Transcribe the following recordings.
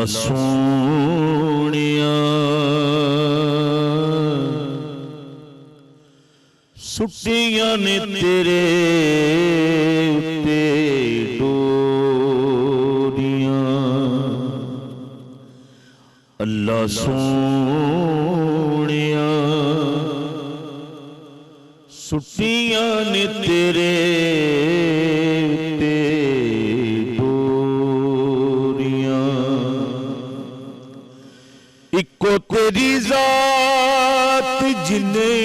अल्लाह सोनिया सुटियां ने तेरे उत्ते डोरियां अल्लाह सोनिया सुटियां ने तेरे उत्ते डोरियां इको तेरी जात जिन्ने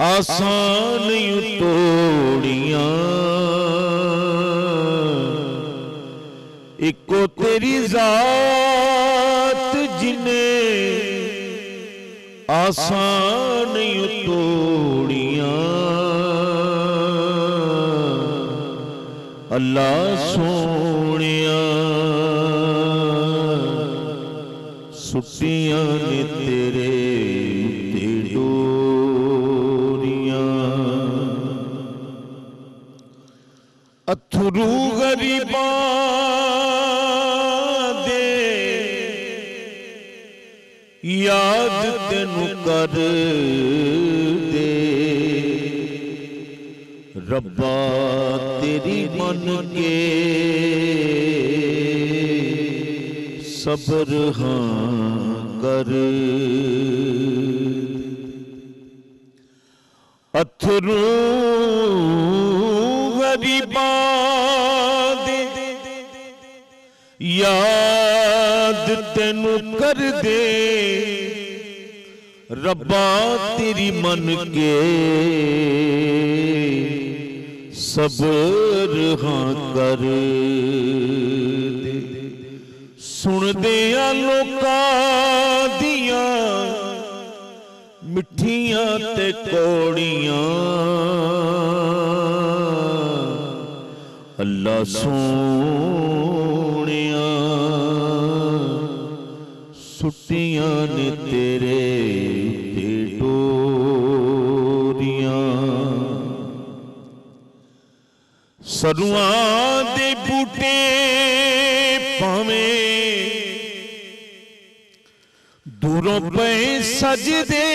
आसान तोड़ियां इको तेरी जात जिन्ने आसान तोड़ियां अल्लाह सोनिया सुटियां ने तेरे उत्ते डोरियां अथरू गरीबां दे याद तेनू कर दे रब्बा तेरी मन के सब्र हाँ कर अथरू गरीबां दे याद तेनू कर दे रब्बा तेरी मन के सब्र हाँ कर दे सुन दिया लोकां दियां मिठियां ते कौड़ियां अल्लाह सोनिया सुटियां ने तेरे उत्ते डोरियां सरुआं दे बूटे भावें दूरों पे सजदे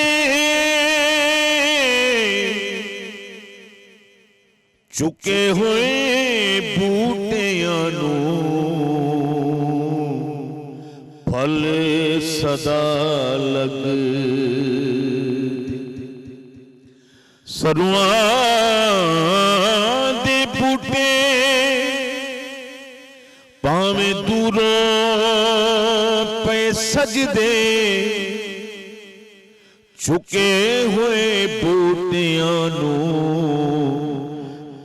चुके हुए बूटियां नू फल सदा लग सरुआं दे बूटे भावें दूरों पे सजदे चुके हुए बूटियां नू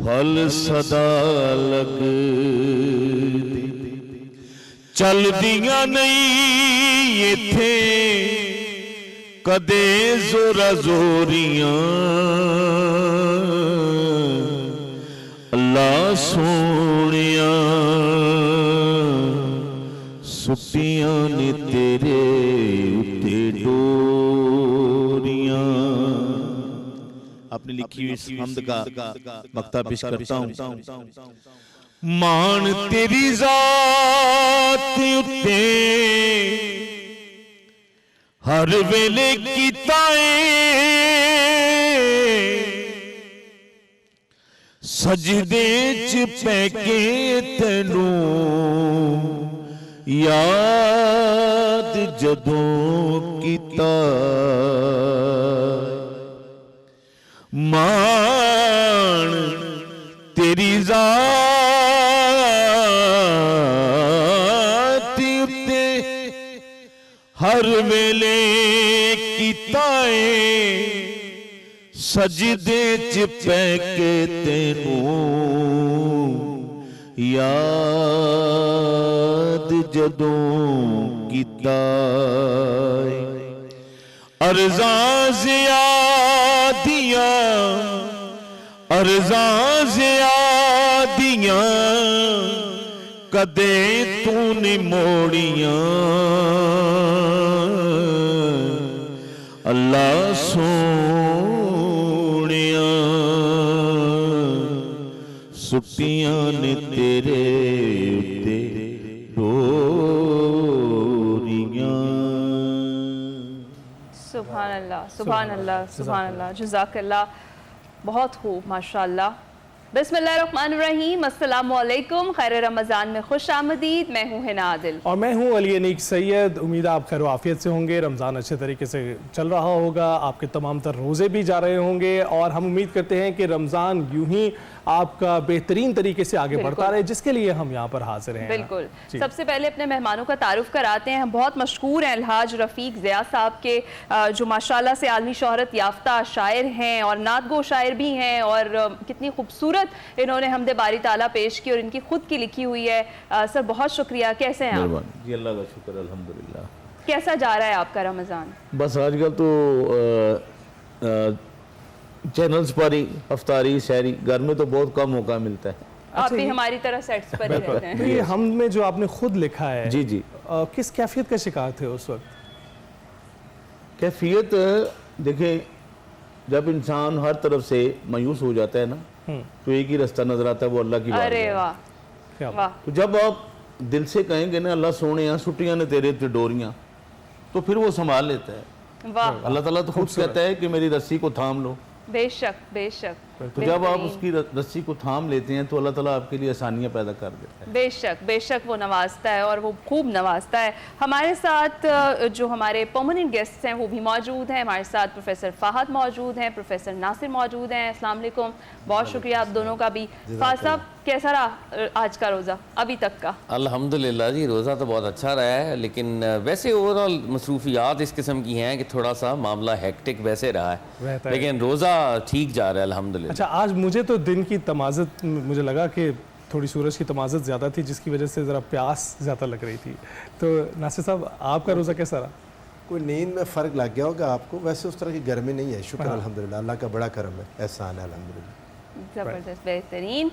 फल सदा लग चलदियां नहीं इत्थे कदे जोरा जोरियां अल्लाह सोनिया सुटियां ने तेरे उत्ते डोरियां। आपने लिखी हुई इस हम्द का मक्ता पेश करता हूं। मान तेरी जात उत्ते हर वेले कीता सजदे च पैके तेनू याद जदों कीता मान तेरी जात उत्ते हर वेले कीता सजदे च पैके तेनू याद जदों कीता अर्ज़ां ज़ियादियां कदे तूने मोड़ियां अल्लाह सोनिया सुटियां ने तेरे उत्ते अल्लाह, सुभान अल्लाह, सुभान अल्लाह, जज़ाकल्लाह, बहुत खूब, माशाअल्लाह। बिस्मिल्लाहिर्रहमानिर्रहीम, अस्सलामु अलैकुम, खैर रमज़ान में खुश आमदीद। मैं हूँ हिना आदिल और मैं हूँ अली अनीक सैयद। उम्मीद है आप खैर आफियत से होंगे, रमज़ान अच्छे तरीके से चल रहा होगा, आपके तमाम तर रोज़े भी जा रहे होंगे और हम उम्मीद करते हैं कि रमज़ान यूं ही आपका बेहतरीन तरीके से आगे बढ़ता रहे, जिसके लिए हम यहाँ पर हाजिर हैं। बिल्कुल। सबसे पहले अपने मेहमानों का तारुफ कराते हैं। हम बहुत मशहूर हैं अलहाज रफ़ीक ज़िया साहब के, जो माशाल्लाह से आलमी शोहरत याफ्ता शायर हैं और नातगो शायर भी हैं, और कितनी खूबसूरत इन्होंने हमदे बारी ताला पेश की और इनकी खुद की लिखी हुई है। सर बहुत शुक्रिया, कैसे हैं आप? जी अल्लाह का शुक्र, अल्हम्दुलिल्लाह। कैसा जा रहा है आपका रमज़ान? बस आजकल तो चैनल्स पर ही अफ्तारी शायरी, घर में तो बहुत कम मौका मिलता है। आप भी हमारी तरह सेट्स पर ही रहते हैं। तो ये हम में जो आपने खुद लिखा है, जी जी, किस कैफियत का शिकार थे उस वक्त? कैफियत देखिए, जब इंसान हर तरफ से मायूस हो जाता है ना, तो एक ही रास्ता नजर आता है, वो अल्लाह की बात अरे है। वाह, क्या वाह। तो जब आप दिल से कहेंगे ना अल्लाह सोने छुट्टियां ने तेरे ते डोरियां, तो फिर वो संभाल लेता है। वाह, अल्लाह ताला तो खुद कहता है कि मेरी रस्सी को थाम लो। बेशक बेशक। तो जब आप उसकी रस्सी को थाम लेते हैं तो अल्लाह ताला आपके लिए आसानियां पैदा कर देता है। बेशक बेशक वो नवाजता है और वो खूब नवाजता है। हमारे साथ जो हमारे परमानेंट गेस्ट्स हैं वो भी मौजूद हैं। हमारे साथ प्रोफेसर फ़ाहद मौजूद हैं, प्रोफेसर नासिर मौजूद हैं। अस्सलाम वालेकुम, बहुत शुक्रिया आप दोनों का भी। फ़ाहद साहब, कैसा रहा आज का रोज़ा अभी तक का? अल्हम्दुलिल्लाह जी, रोज़ा तो बहुत अच्छा रहा है, लेकिन वैसे ओवरऑल मसरूफियात इस किस्म की हैं कि थोड़ा सा मामला हेक्टिक वैसे रहा है, लेकिन रोज़ा ठीक जा रहा है अल्हम्दुलिल्लाह। अच्छा, आज मुझे तो दिन की तमाज़त, मुझे लगा कि थोड़ी सूरज की तमाज़त ज़्यादा थी, जिसकी वजह से ज़रा प्यास ज़्यादा लग रही थी। तो नासिर साहब, आपका रोज़ा कैसा रहा? कोई नींद में फ़र्क लग गया होगा आपको, वैसे उस तरह की गर्मी नहीं है, शुक्र अल्हम्दुलिल्लाह, अल्लाह का बड़ा करम है, एहसान है अल्हम्दुलिल्लाह। ज़बरदस्त, बेहतरीन।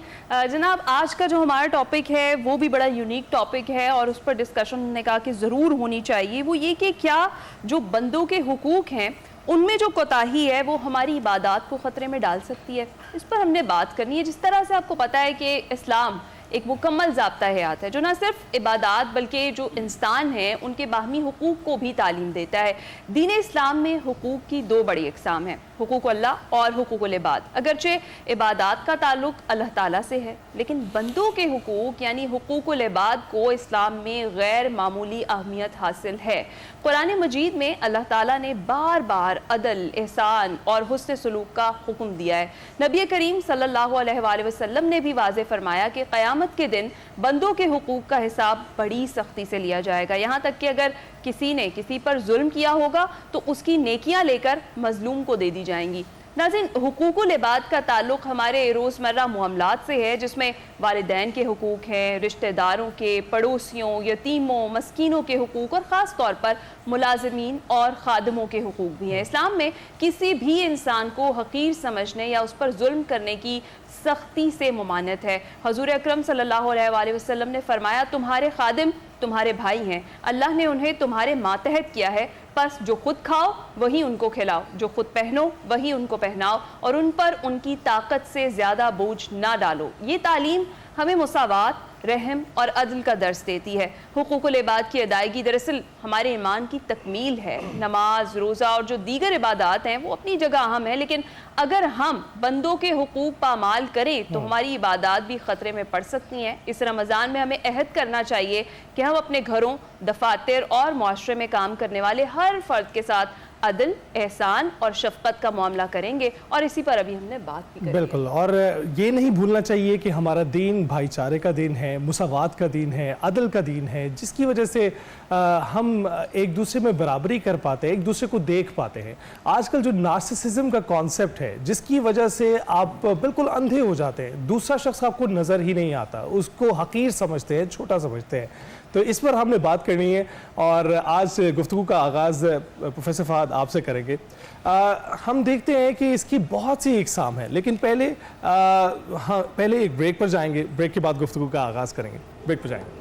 जनाब, आज का जो हमारा टॉपिक है वो भी बड़ा यूनिक टॉपिक है और उस पर डिस्कशन ने कहा कि ज़रूर होनी चाहिए। वो ये कि क्या जो बंदों के हुकूक हैं उनमें जो कोताही है वो हमारी इबादत को ख़तरे में डाल सकती है, इस पर हमने बात करनी है। जिस तरह से आपको पता है कि इस्लाम एक मुकम्मल ज़ाब्ता हयात है जो ना सिर्फ इबादत बल्कि जो इंसान हैं उनके बाहमी हुकूक को भी तालीम देता है। दीन इस्लाम में हुकूक की दो बड़ी अक़साम हैं, हुकूक अल्लाह और हुकूकुल इबाद। अगरचे इबादत का ताल्लुक अल्लाह ताला से है, लेकिन बंदों के हुकूक यानी हुकूकुल इबाद को इस्लाम में गैर मामूली अहमियत हासिल है। कुरान मजीद में अल्लाह ताला ने बार बार अदल, एहसान और हुस्न सलूक का हुक्म दिया है। नबी करीम सल्लल्लाहु अलैहि वसल्लम ने भी वाज़ेह फरमाया कि क़यामत के दिन बंदों के हुकूक का हिसाब बड़ी सख्ती से लिया जाएगा, यहाँ तक कि अगर किसी ने किसी पर जुल्म किया होगा तो उसकी नेकियां लेकर मजलूम को दे दी जाएंगी। नाज़रीन, हुकूकुल इबाद का ताल्लुक हमारे रोज़मर्रा मुआमलात से है, जिसमें वालिदैन के हुकूक हैं, रिश्तेदारों के, पड़ोसियों, यतीमों, मस्कीनों के हुकूक और ख़ास तौर पर मुलाजिमीन और खादमों के हुकूक भी हैं। इस्लाम में किसी भी इंसान को हकीर समझने या उस पर जुल्म करने की सख्ती से ममानत है। हजूर अकरम सल्लल्लाहु अलैहि वसल्लम ने फरमाया, तुम्हारे खादिम तुम्हारे भाई हैं, अल्लाह ने उन्हें तुम्हारे मातहत किया है, बस जो खुद खाओ वही उनको खिलाओ, जो खुद पहनो वही उनको पहनाओ और उन पर उनकी ताकत से ज़्यादा बोझ ना डालो। ये तालीम हमें मुसावात, रहम और अदल का दर्स देती है। हुकूकुल इबाद की अदायगी दरअसल हमारे ईमान की तकमील है। नमाज, रोज़ा और जो दीगर इबादत हैं वो अपनी जगह अहम है, लेकिन अगर हम बंदों के हुकूक पामाल करें तो हमारी इबादत भी ख़तरे में पड़ सकती हैं। इस रमज़ान में हमें अहद करना चाहिए कि हम अपने घरों, दफातर और मुआशरे में काम करने वाले हर फ़र्द के साथ अदल, एहसान और शफ़क़त का मामला करेंगे, और इसी पर अभी हमने बात भी करी। बिल्कुल, और ये नहीं भूलना चाहिए कि हमारा दीन भाईचारे का दीन है, मुसावात का दीन है, अदल का दीन है, जिसकी वजह से हम एक दूसरे में बराबरी कर पाते हैं, एक दूसरे को देख पाते हैं। आजकल जो नार्सिसिज्म का कॉन्सेप्ट है, जिसकी वजह से आप बिल्कुल अंधे हो जाते हैं, दूसरा शख्स आपको नज़र ही नहीं आता, उसको हकीर समझते हैं, छोटा समझते हैं। तो इस पर हमने बात करनी है और आज गुफ्तगू का आगाज़ प्रोफेसर फ़ाहद आपसे करेंगे। हम देखते हैं कि इसकी बहुत सी इकसाम है, लेकिन पहले एक ब्रेक पर जाएंगे, ब्रेक के बाद गुफ्तगू का आगाज़ करेंगे। ब्रेक पर जाएंगे।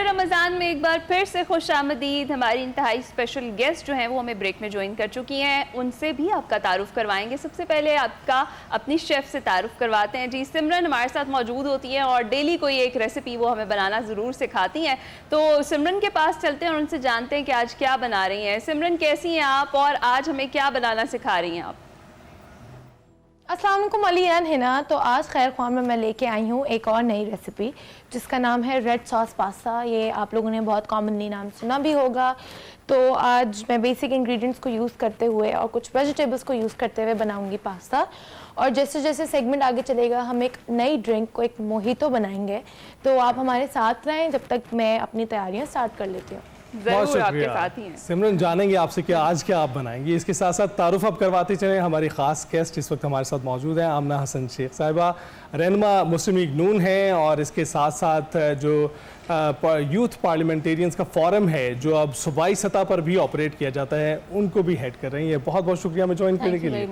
रमज़ान में एक बार बार फिर से खुश आमदीद। हमारी इंतहाई स्पेशल गेस्ट जो हैं वो हमें ब्रेक में ज्वाइन कर चुकी हैं, उनसे भी आपका तारुफ करवाएंगे। सबसे पहले आपका अपनी शेफ़ से तारुफ करवाते हैं। जी, सिमरन हमारे साथ मौजूद होती हैं और डेली कोई एक रेसिपी वो हमें बनाना ज़रूर सिखाती हैं। तो सिमरन के पास चलते हैं और उनसे जानते हैं कि आज क्या बना रही हैं। सिमरन, कैसी हैं आप और आज हमें क्या बनाना सिखा रही हैं आप? अस्सलाम वालेकुम अलीन हिना। तो आज खैर ख्वाह में मैं लेके आई हूँ एक और नई रेसिपी जिसका नाम है रेड सॉस पास्ता। ये आप लोगों ने बहुत कॉमनली नाम सुना भी होगा। तो आज मैं बेसिक इंग्रेडिएंट्स को यूज़ करते हुए और कुछ वेजिटेबल्स को यूज़ करते हुए बनाऊंगी पास्ता। और जैसे जैसे सेगमेंट आगे चलेगा हम एक नई ड्रिंक को, एक मोहितो बनाएंगे। तो आप हमारे साथ रहें जब तक मैं अपनी तैयारियाँ स्टार्ट कर लेती हूँ। जरूर आपके साथ ही हैं। सिमरन, जानेंगे आपसे कि आज क्या आप बनाएंगी। इसके साथ साथ तारुफ आप करवाते चले। हमारी खास गेस्ट इस वक्त हमारे साथ मौजूद हैं आमना हसन शेख साहिबा, रहनुमा मुस्लिम लीग नून हैं और इसके साथ साथ जो यूथ पार्लियामेंटेरियंस का फोरम है जो अब सूबाई सतह पर भी ऑपरेट किया जाता है, उनको भी हेड कर रही हैं। बहुत बहुत शुक्रिया हमें ज्वाइन करने के लिए।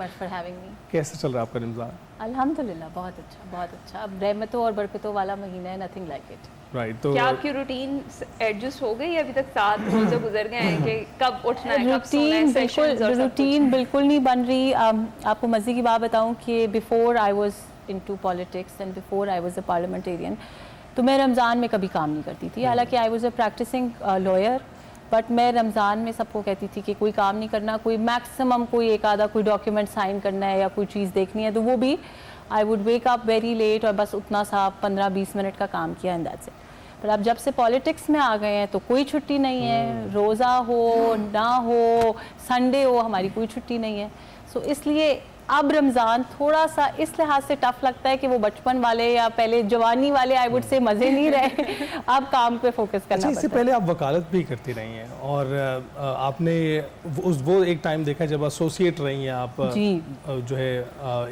कैसे चल रहा है आपका रमज़ान? अल्हम्दुलिल्लाह बहुत अच्छा, बहुत अच्छा। अब रहमतों और बरकतों वाला महीना है, नथिंग लाइक इट। राइट, तो क्या आपकी रूटीन एडजस्ट हो गई? अभी तक 7 रोजे गुजर गए हैं कि कब उठना है, कब सोना है, सेशंस और सब कुछ? रूटीन बिल्कुल नहीं बन रही। आपको मज़े की बात बताऊं कि before I was into politics and before I was a parliamentarian, तो मैं रमज़ान में कभी काम नहीं करती थी। हालांकि I was a practising lawyer, but मैं रमज़ान में सबको कहती थी कि कोई काम नहीं करना, कोई मैक्सिमम कोई एक आधा कोई डॉक्यूमेंट साइन करना है या कोई चीज़ देखनी है, तो वो भी I would wake up very late और बस उतना सा 15-20 मिनट का काम किया एंड दैट्स इट। पर अब जब से पॉलिटिक्स में आ गए हैं तो कोई छुट्टी नहीं है, रोज़ा हो ना हो, संडे हो, हमारी कोई छुट्टी नहीं है। सो इसलिए अब रमज़ान थोड़ा सा इस लिहाज से टफ लगता है कि वो बचपन वाले या पहले जवानी वाले आई वुड से मज़े नहीं रहे। अब काम पे फोकस करना पड़ता है। इससे पहले आप वकालत भी करती रही हैं और आपने वो एक टाइम देखा जब एसोसिएट रही हैं आप जी, जो है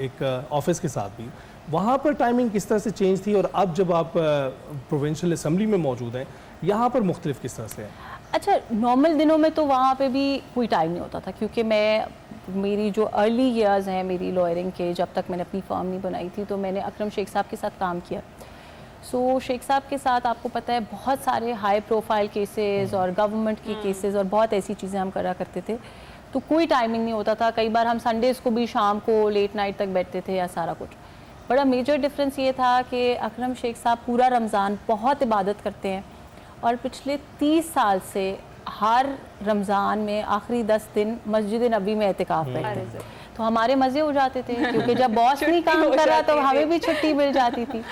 एक ऑफिस के साथ भी, वहाँ पर टाइमिंग किस तरह से चेंज थी और अब जब आप प्रोविंशियल असम्बली में मौजूद हैं यहाँ पर मुख्तलिफ किस तरह से है? अच्छा, नॉर्मल दिनों में तो वहाँ पे भी कोई टाइम नहीं होता था क्योंकि मेरी जो अर्ली ईयर्स हैं मेरी लॉयरिंग के, जब तक मैंने अपनी फर्म नहीं बनाई थी तो मैंने अकरम शेख साहब के साथ काम किया। सो शेख साहब के साथ आपको पता है बहुत सारे हाई प्रोफाइल केसेस और गवर्नमेंट के केसेस और बहुत ऐसी चीज़ें हम करा करते थे, तो कोई टाइमिंग नहीं होता था। कई बार हम संडेज़ को भी शाम को लेट नाइट तक बैठते थे या सारा कुछ। बड़ा मेजर डिफरेंस ये था कि अकरम शेख साहब पूरा रमज़ान बहुत इबादत करते हैं और पिछले 30 साल से हर रमज़ान में आखिरी 10 दिन मस्जिद नबी में एतिकाफ़ बैठते थे। तो हमारे मज़े हो जाते थे क्योंकि जब बॉस नहीं काम कर रहा तो हमें भी छुट्टी मिल जाती थी।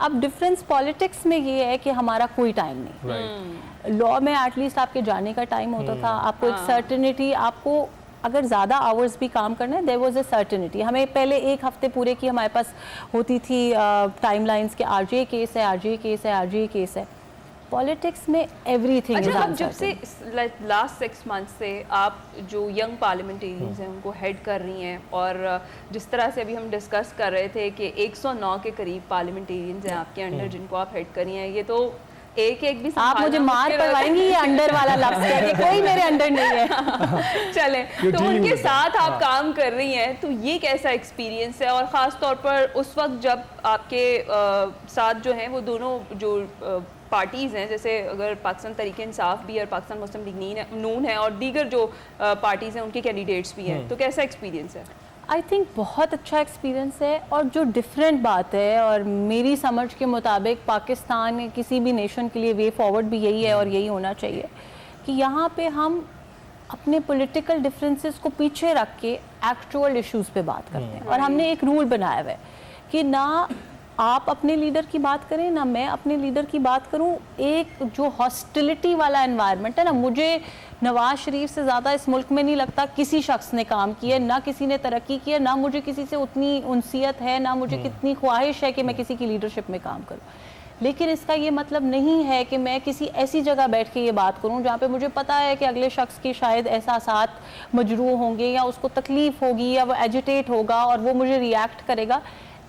अब डिफरेंस पॉलिटिक्स में ये है कि हमारा कोई टाइम नहीं। लॉ में एटलीस्ट आपके जाने का टाइम होता था, आपको एक सर्टेनिटी, आपको अगर ज़्यादा आवर्स भी काम करना है देयर वाज अ सर्टेनिटी। हमें पहले एक हफ्ते पूरे की हमारे पास होती थी टाइमलाइंस के आरजीए केस है, आरजीए केस है, आरजीए केस है। पॉलिटिक्स में एवरीथिंग अच्छा, अब जब से लास्ट 6 मंथ से आप जो यंग पार्लियामेंटेरियंस हैं उनको हेड कर रही हैं और जिस तरह से अभी हम डिस्कस कर रहे थे कि 109 के करीब पार्लियामेंटेरियंस हैं आपके अंडर जिनको आप हेड कर रही हैं, ये तो एक भी आप मुझे मार करवाएंगी ये अंडर वाला लफ्ज़ कह के, कोई मेरे अंडर नहीं है। चले, तो उनके साथ आप काम कर रही हैं तो ये कैसा एक्सपीरियंस है? और ख़ास तौर पर उस वक्त जब आपके साथ जो हैं वो दोनों जो पार्टीज़ हैं, जैसे अगर पाकिस्तान तहरीक इंसाफ भी और पाकिस्तान मुस्लिम लीग नून है और दीगर जो पार्टीज़ हैं उनके कैंडिडेट्स भी हैं, तो कैसा एक्सपीरियंस है? आई थिंक बहुत अच्छा एक्सपीरियंस है। और जो डिफरेंट बात है और मेरी समझ के मुताबिक पाकिस्तान किसी भी नेशन के लिए वे फॉरवर्ड भी यही है और यही होना चाहिए कि यहाँ पे हम अपने पॉलिटिकल डिफरेंसेस को पीछे रख के एक्चुअल इश्यूज़ पे बात करते हैं। और हमने एक रूल बनाया हुआ है कि ना आप अपने लीडर की बात करें ना मैं अपने लीडर की बात करूं। एक जो हॉस्टिलिटी वाला एनवायरनमेंट है ना, मुझे नवाज शरीफ से ज़्यादा इस मुल्क में नहीं लगता किसी शख्स ने काम किया, ना किसी ने तरक्की की है, ना मुझे किसी से उतनी उनसियत है, ना मुझे कितनी ख्वाहिश है कि मैं किसी की लीडरशिप में काम करूं। लेकिन इसका ये मतलब नहीं है कि मैं किसी ऐसी जगह बैठ के ये बात करूं जहाँ पे मुझे पता है कि अगले शख्स के शायद एहसासात मजरूह होंगे या उसको तकलीफ़ होगी या वो एजिटेट होगा और वो मुझे रिएक्ट करेगा।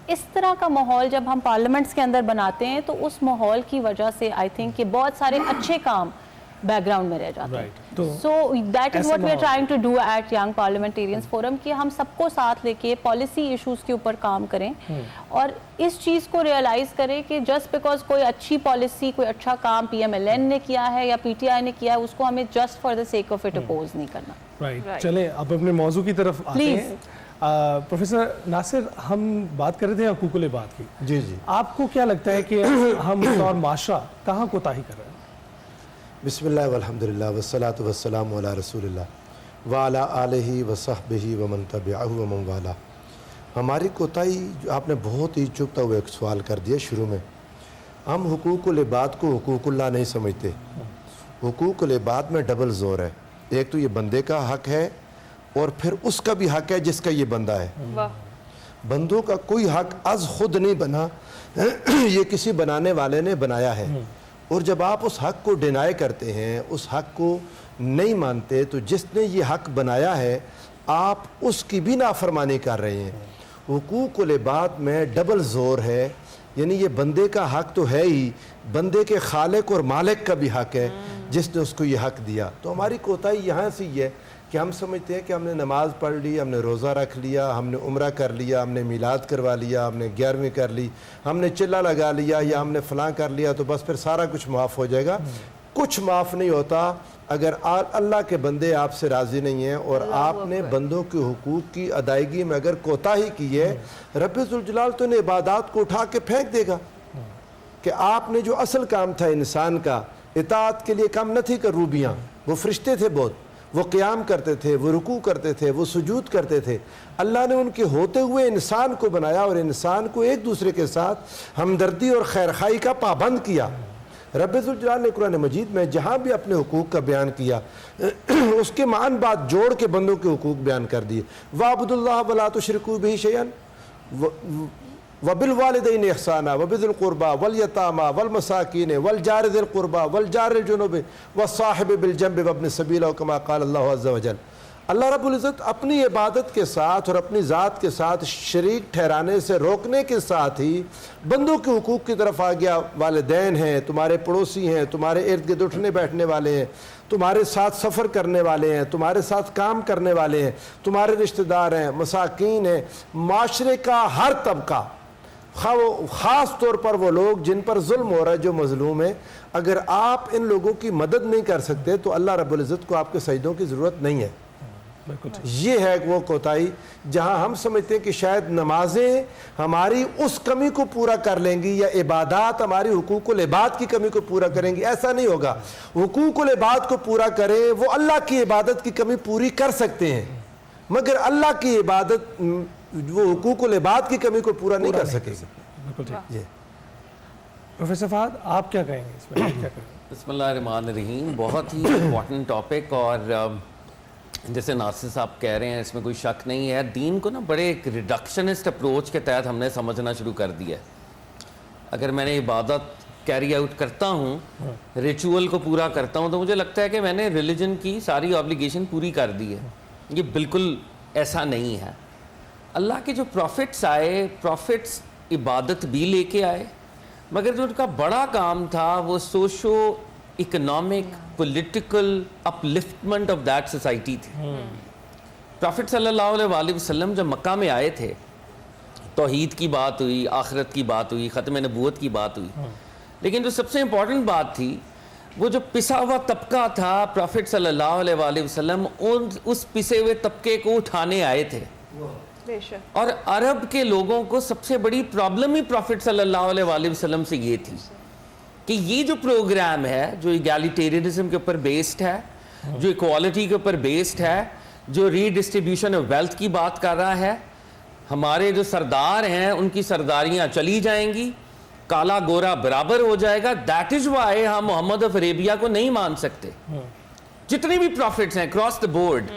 इस तरह का माहौल जब हम पार्लियामेंट्स के अंदर बनाते हैं तो उस माहौल की वजह से आई थिंक कि बहुत सारे अच्छे काम बैकग्राउंड में रह जाते हैं। तो सो दैट इज ऐसे व्हाट वी आर माहौल- trying to do at young parliamentarians forum कि हम सबको साथ लेके पॉलिसी इश्यूज के ऊपर काम करें और इस चीज़ को रियलाइज़ करें कि जस्ट बिकॉज कोई अच्छी पॉलिसी, कोई अच्छा काम PMLN ने किया है या PTI ने किया है, उसको हमें just for the sake of it oppose नहीं करना। राइट, चले अब अपने मौजू की तरफ आते Please. हैं। प्रोफेसर नासिर, हम बात कर रहे थे हकूकुल इबाद की। जी जी। आपको क्या लगता है कि हम और माशरा कहाँ कोताही कर रहे हैं? बिस्मिल्लाह वल्हम्दुलिल्लाह वस्सलातु वस्सलामु अला रसूलिल्लाह व अला आलिहि व सहबिहि व मन तबिअहु व मन वाला। हमारी कोताही, जो आपने बहुत ही चुभता हुआ एक सवाल कर दिया शुरू में। हम हुकूकुल इबाद को हुकूकुल्लाह नहीं समझते। हुकूकुल इबाद में डबल जोर है। एक तो ये बंदे का हक है और फिर उसका भी हक है जिसका ये बंदा है। बंदों का कोई हक अज खुद नहीं बना, ये किसी बनाने वाले ने बनाया है। और जब आप उस हक को डिनाई करते हैं, उस हक को नहीं मानते, तो जिसने ये हक बनाया है आप उसकी भी नाफरमानी कर रहे हैं। हुकूकुल इबाद में डबल जोर है, यानी ये बंदे का हक तो है ही, बंदे के खालिक और मालिक का भी हक है जिसने उसको ये हक दिया। तो हमारी कोताही यहाँ से ही है कि हम समझते हैं कि हमने नमाज़ पढ़ ली, हमने रोज़ा रख लिया, हमने उम्रा कर लिया, हमने मिलाद करवा लिया, हमने 11वीं कर ली, हमने चिल्ला लगा लिया या हमने फ़लाँ कर लिया तो बस फिर सारा कुछ माफ़ हो जाएगा। कुछ माफ़ नहीं होता अगर अल्लाह के बंदे आपसे राज़ी नहीं हैं और आपने बंदों के हुकूक की अदायगी में अगर कोताही की है, रब्बे ज़ुल जलाल तो इन्हें इबादात को उठा के फेंक देगा कि आपने जो असल काम था इंसान का, इताअत के लिए कम न थी करूबियाँ, वो फरिश्ते थे बहुत, वो क़याम करते थे, वो रुकू करते थे, वो सुजूद करते थे। अल्लाह ने उनके होते हुए इंसान को बनाया और इंसान को एक दूसरे के साथ हमदर्दी और खैरखाई का पाबंद किया। रब्बे ज़ुल जलाल ने कुरान मजीद में जहाँ भी अपने हुकूक का बयान किया उसके मान बात जोड़ के बंदों के हुकूक बयान कर दिए। वाबुदुल्लाह वला तुश्रिकू बिही शैअन वबिल वालिदैन इहसाना वबिज़िल क़ुरबा वल यतामा वल मसाकीन वल जारि ज़िल क़ुरबा वल जारिल जुनुब वस्साहिब बिल जंब वब्न सबील कमा क़ाल अल्लाहु अज़्ज़ा वजल। अल्लाह रब्बुल इज़्ज़त अपनी इबादत के साथ और अपनी ज़ात के साथ शरीक ठहराने से रोकने के साथ ही बंदों के हुकूक की तरफ आ गया। वालिदैन हैं, तुम्हारे पड़ोसी हैं, तुम्हारे इर्द गिर्द उठने बैठने वाले हैं, तुम्हारे साथ सफ़र करने वाले हैं, तुम्हारे साथ काम करने वाले हैं, तुम्हारे रिश्तेदार हैं, मसाकीन हैं, माशरे का हर तबका, ख़ास तौर पर वो लोग जिन पर जुल्म हो रहा है, जो मजलूम है। अगर आप इन लोगों की मदद नहीं कर सकते तो अल्लाह रब्बुल इज़्ज़त को आपके सजदों की ज़रूरत नहीं है। ये है वो कोताही जहां हम समझते हैं कि शायद नमाजें हमारी उस कमी को पूरा कर लेंगी या इबादात हमारी हुकूकुल इबाद की कमी को पूरा करेंगी। ऐसा नहीं होगा। हुकूकुल इबाद को पूरा करें, वो अल्लाह की इबादत की कमी पूरी कर सकते हैं, मगर अल्लाह की इबादत, वो हुकूकुल इबाद की कमी को पूरा नहीं कर सकेगी। बिल्कुल ठीक। प्रोफेसर फहद, आप क्या कहेंगे इसमें? आप क्या कहेंगे? बिस्मिल्लाहिर्रहमानिर्रहीम। बहुत ही इम्पोर्टेंट टॉपिक और जैसे नासिर साहब कह रहे हैं इसमें कोई शक नहीं है। दीन को ना बड़े एक रिडक्शनिस्ट अप्रोच के तहत हमने समझना शुरू कर दिया है। अगर मैंने इबादत कैरी आउट करता हूँ, रिचुअल को पूरा करता हूँ, तो मुझे लगता है कि मैंने रिलीजन की सारी ऑब्लिगेशन पूरी कर दी है। ये बिल्कुल ऐसा नहीं है। अल्लाह के जो प्रॉफिट्स आए, प्रॉफिट्स इबादत भी लेके आए, मगर जो उनका बड़ा काम था वो socio economic political upliftment of that society थी। प्रॉफिट सल्लल्लाहु अलैहि वसल्लम जब मक्का में आए थे, तौहीद की बात हुई, आखिरत की बात हुई, ख़त्म नबूवत की बात हुई, लेकिन जो सबसे इम्पॉर्टेंट बात थी वो जो पिसा हुआ तबका था, प्रॉफिट सल्लल्लाहु अलैहि वसल्लम उस पिसे हुए तबके को उठाने आए थे। और अरब के लोगों को सबसे बड़ी प्रॉब्लम ही प्रॉफिट सल्लल्लाहु अलैहि वसल्लम से ये थी कि ये जो प्रोग्राम है, जो इगैलिटेरियनिज्म के ऊपर बेस्ड है, जो इक्वालिटी के ऊपर बेस्ड है, जो रीडिस्ट्रीब्यूशन ऑफ वेल्थ की बात कर रहा है, हमारे जो सरदार हैं उनकी सरदारियां चली जाएंगी, काला गोरा बराबर हो जाएगा। दैट इज वाई हम मोहम्मद ऑफ अरेबिया को नहीं मान सकते। जितने भी प्रॉफिट्स हैं क्रॉस द बोर्ड,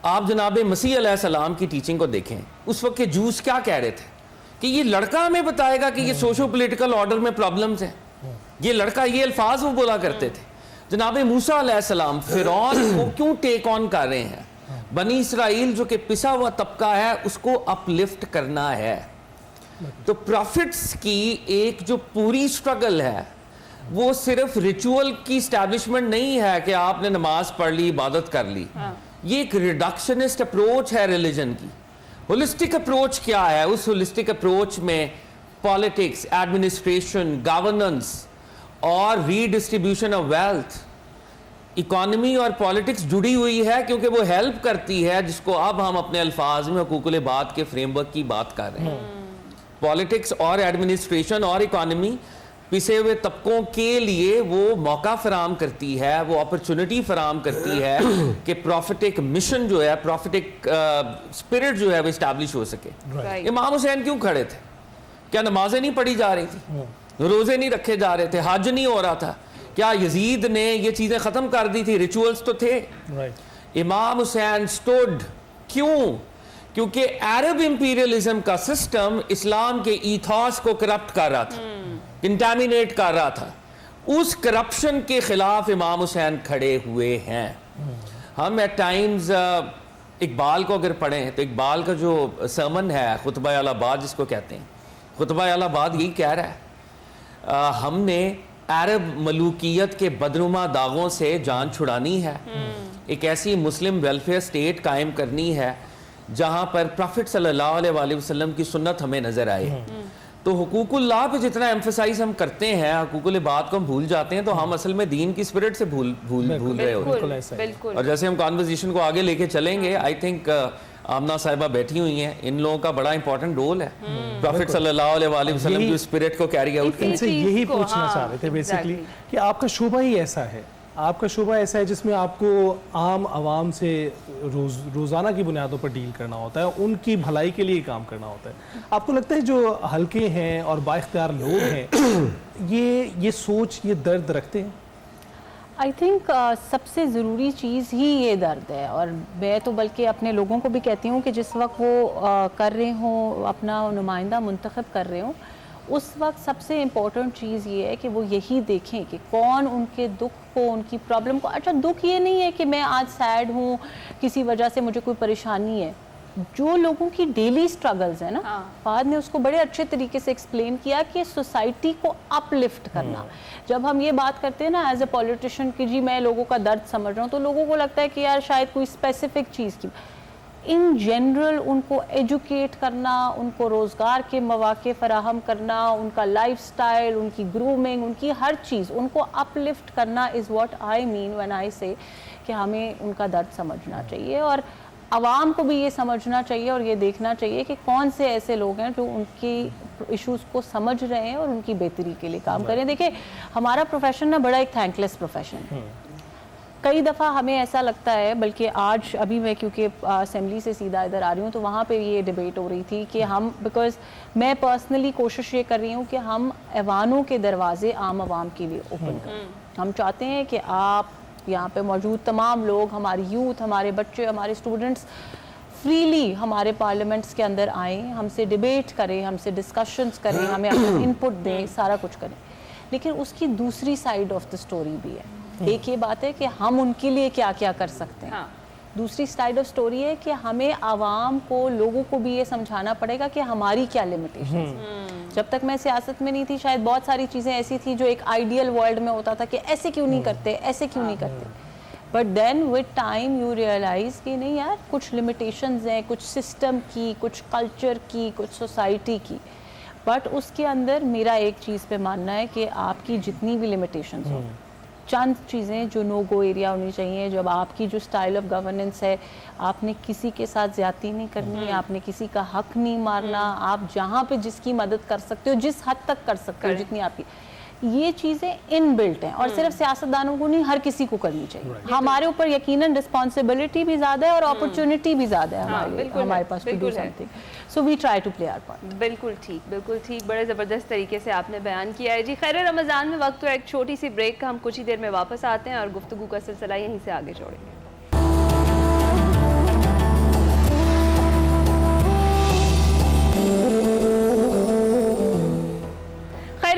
आप जनाब मसीह अलैहिस्सलाम की टीचिंग को देखें, उस वक्त के जूस क्या कह रहे थे कि ये लड़का हमें बताएगा कि ये सोशो पॉलिटिकल ऑर्डर में प्रॉब्लम्स हैं। ये लड़का, ये अल्फाज वो बोला करते थे। जनाब मूसा अलैहिस्सलाम फिरौन को क्यों टेक ऑन कर रहे हैं? बनी इसराइल जो कि पिसा हुआ तबका है उसको अपलिफ्ट करना है। तो प्रॉफिट्स की एक जो पूरी स्ट्रगल है वो सिर्फ रिचुअल की स्टैब्लिशमेंट नहीं है कि आपने नमाज पढ़ ली, इबादत कर ली। ये एक रिडक्शनिस्ट अप्रोच है रिलीजन की। होलिस्टिक अप्रोच क्या है? उस होलिस्टिक अप्रोच में पॉलिटिक्स, एडमिनिस्ट्रेशन, गवर्नेंस और रीडिस्ट्रीब्यूशन ऑफ वेल्थ, इकोनॉमी और पॉलिटिक्स जुड़ी हुई है, क्योंकि वो हेल्प करती है, जिसको अब हम अपने अल्फाज में हुकूकुल इबाद के फ्रेमवर्क की बात कर रहे हैं। पॉलिटिक्स और एडमिनिस्ट्रेशन और इकोनॉमी पिसे हुए तबकों के लिए वो मौका फराम करती है, वो अपॉर्चुनिटी फराम करती है कि प्रॉफिटिक मिशन जो है, प्रॉफिटिक स्पिरिट जो है वो इस्टेब्लिश हो सके। इमाम हुसैन क्यों खड़े थे? क्या नमाजें नहीं पढ़ी जा रही थी? रोजे नहीं रखे जा रहे थे? हज नहीं हो रहा था? क्या यजीद ने ये चीजें खत्म कर दी थी? रिचुअल्स तो थे। इमाम हुसैन स्टूड, क्यों? क्योंकि अरब इंपीरियलिज्म का सिस्टम इस्लाम के ईथॉस को करप्ट कर रहा था, कंटामिनेट कर रहा था। उस करप्शन के खिलाफ इमाम हुसैन खड़े हुए हैं। हम एट टाइम्स इकबाल को अगर पढ़ें तो इकबाल का जो सरमन है, खुतबा अलाहाबाद जिसको कहते हैं, खुतबा अलाहाबाद यही कह रहा है, हमने अरब मलूकियत के बदनुमा दागों से जान छुड़ानी है। एक ऐसी मुस्लिम वेलफेयर स्टेट कायम करनी है जहाँ पर प्रॉफिट सल्लल्लाहु अलैहि वसल्लम की सुन्नत हमें नजर आए। तो हुकूकुल्लाह पे जितना एम्फसाइज हम करते हैं, हुकूकुल इबाद को हम भूल जाते हैं, तो हम असल में दीन की स्पिरिट से भूल रहे होते हैं। और जैसे हम कॉन्वर्सेशन को आगे लेके चलेंगे, आई थिंक आमना साहिबा बैठी हुई हैं, इन लोगों का बड़ा इंपॉर्टेंट रोल है प्रॉफिट सल्लल्लाहु अलैहि वसल्लम की स्पिरिट को कैरी आउट करने। इनसे यही पूछना चाह रहे थे बेसिकली कि आपका शोबा ही ऐसा है, आपका शोबा ऐसा है जिसमें आपको आम आवाम से रोज़ाना की बुनियादों पर डील करना होता है, उनकी भलाई के लिए काम करना होता है। आपको लगता है जो हल्के हैं और बाइख्तियार लोग हैं ये सोच, ये दर्द रखते हैं? आई थिंक सबसे ज़रूरी चीज़ ही ये दर्द है। और मैं तो बल्कि अपने लोगों को भी कहती हूँ कि जिस वक्त वो कर रहे हों, अपना नुमाइंदा मुंतखब कर रहे हों, उस वक्त सबसे इम्पोर्टेंट चीज़ ये है कि वो यही देखें कि कौन उनके दुख को, उनकी प्रॉब्लम को, अच्छा दुख ये नहीं है कि मैं आज सैड हूँ, किसी वजह से मुझे कोई परेशानी है, जो लोगों की डेली स्ट्रगल्स है ना, फाद ने उसको बड़े अच्छे तरीके से एक्सप्लेन किया कि सोसाइटी को अपलिफ्ट करना। जब हम ये बात करते हैं ना एज ए पॉलिटिशियन कि जी मैं लोगों का दर्द समझ रहा हूँ, तो लोगों को लगता है कि यार शायद कोई स्पेसिफिक चीज़ की, इन जनरल उनको एजुकेट करना, उनको रोज़गार के मौके फराहम करना, उनका लाइफस्टाइल, उनकी ग्रूमिंग, उनकी हर चीज़, उनको अपलिफ्ट करना is what I mean when I से कि हमें उनका दर्द समझना चाहिए। और आवाम को भी ये समझना चाहिए और ये देखना चाहिए कि कौन से ऐसे लोग हैं जो उनकी इश्यूज़ को समझ रहे हैं और उनकी बेहतरी के लिए काम करें। देखिए हमारा प्रोफेशन ना बड़ा एक थैंकलेस प्रोफेशन है। कई दफ़ा हमें ऐसा लगता है, बल्कि आज अभी मैं क्योंकि असेंबली से सीधा इधर आ रही हूँ तो वहाँ पे ये डिबेट हो रही थी कि हम, बिकॉज़ मैं पर्सनली कोशिश ये कर रही हूँ कि हम ऐवानों के दरवाजे आम आवाम के लिए ओपन करें। हम चाहते हैं कि आप यहाँ पे मौजूद तमाम लोग, हमारी यूथ, हमारे बच्चे, हमारे स्टूडेंट्स फ्रीली हमारे पार्लियामेंट्स के अंदर आएँ, हमसे डिबेट करें, हमसे डिस्कशंस करें, हमें अपना इनपुट दें, सारा कुछ करें। लेकिन उसकी दूसरी साइड ऑफ द स्टोरी भी है। एक ये बात है कि हम उनके लिए क्या क्या कर सकते हैं, दूसरी साइड ऑफ स्टोरी है कि हमें आवाम को, लोगों को भी ये समझाना पड़ेगा कि हमारी क्या लिमिटेशंस। जब तक मैं सियासत में नहीं थी शायद बहुत सारी चीज़ें ऐसी थी जो एक आइडियल वर्ल्ड में होता था कि ऐसे क्यों नहीं करते, ऐसे क्यों नहीं करते, but then with time you realize कि नहीं यार, कुछ लिमिटेशंस हैं, कुछ सिस्टम की, कुछ कल्चर की, कुछ सोसाइटी की, बट उसके अंदर मेरा एक चीज़ पे मानना है कि आपकी जितनी भी लिमिटेशंस हो, चंद चीज़ें जो नो गो एरिया होनी चाहिए। जब आपकी जो स्टाइल ऑफ गवर्नेंस है, आपने किसी के साथ ज़्यादती नहीं करनी, आपने किसी का हक नहीं मारना, आप जहाँ पे जिसकी मदद कर सकते हो, जिस हद तक कर सकते हो, जितनी आपकी, ये चीज़ें इनबिल्ट हैं और सिर्फ सियासतदानों को नहीं, हर किसी को करनी चाहिए। हमारे ऊपर यकीनन रिस्पॉन्सिबिलिटी भी ज़्यादा है और अपॉर्चुनिटी भी ज़्यादा है हमारे पास to do something, so we try to play our part. बिल्कुल ठीक, बड़े ज़बरदस्त तरीके से आपने बयान किया है जी। खैर रमज़ान में वक्त तो एक छोटी सी ब्रेक का, हम कुछ ही देर में वापस आते हैं और गुफ्तगू का सिलसिला यहीं से आगे जोड़ेंगे।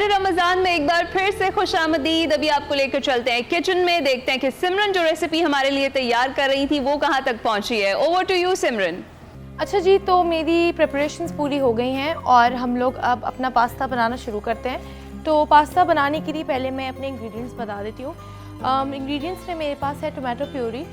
रमज़ान में एक बार फिर से खुशामदीद। अभी आपको लेकर चलते हैं किचन में, देखते हैं कि सिमरन जो रेसिपी हमारे लिए तैयार कर रही थी वो कहाँ तक पहुँची है। ओवर टू यू सिमरन। अच्छा जी, तो मेरी प्रिपरेशंस पूरी हो गई हैं और हम लोग अब अपना पास्ता बनाना शुरू करते हैं। तो पास्ता बनाने के लिए पहले मैं अपने इंग्रेडिएंट्स बता देती हूँ। इंग्रेडिएंट्स में मेरे पास है tomato puree,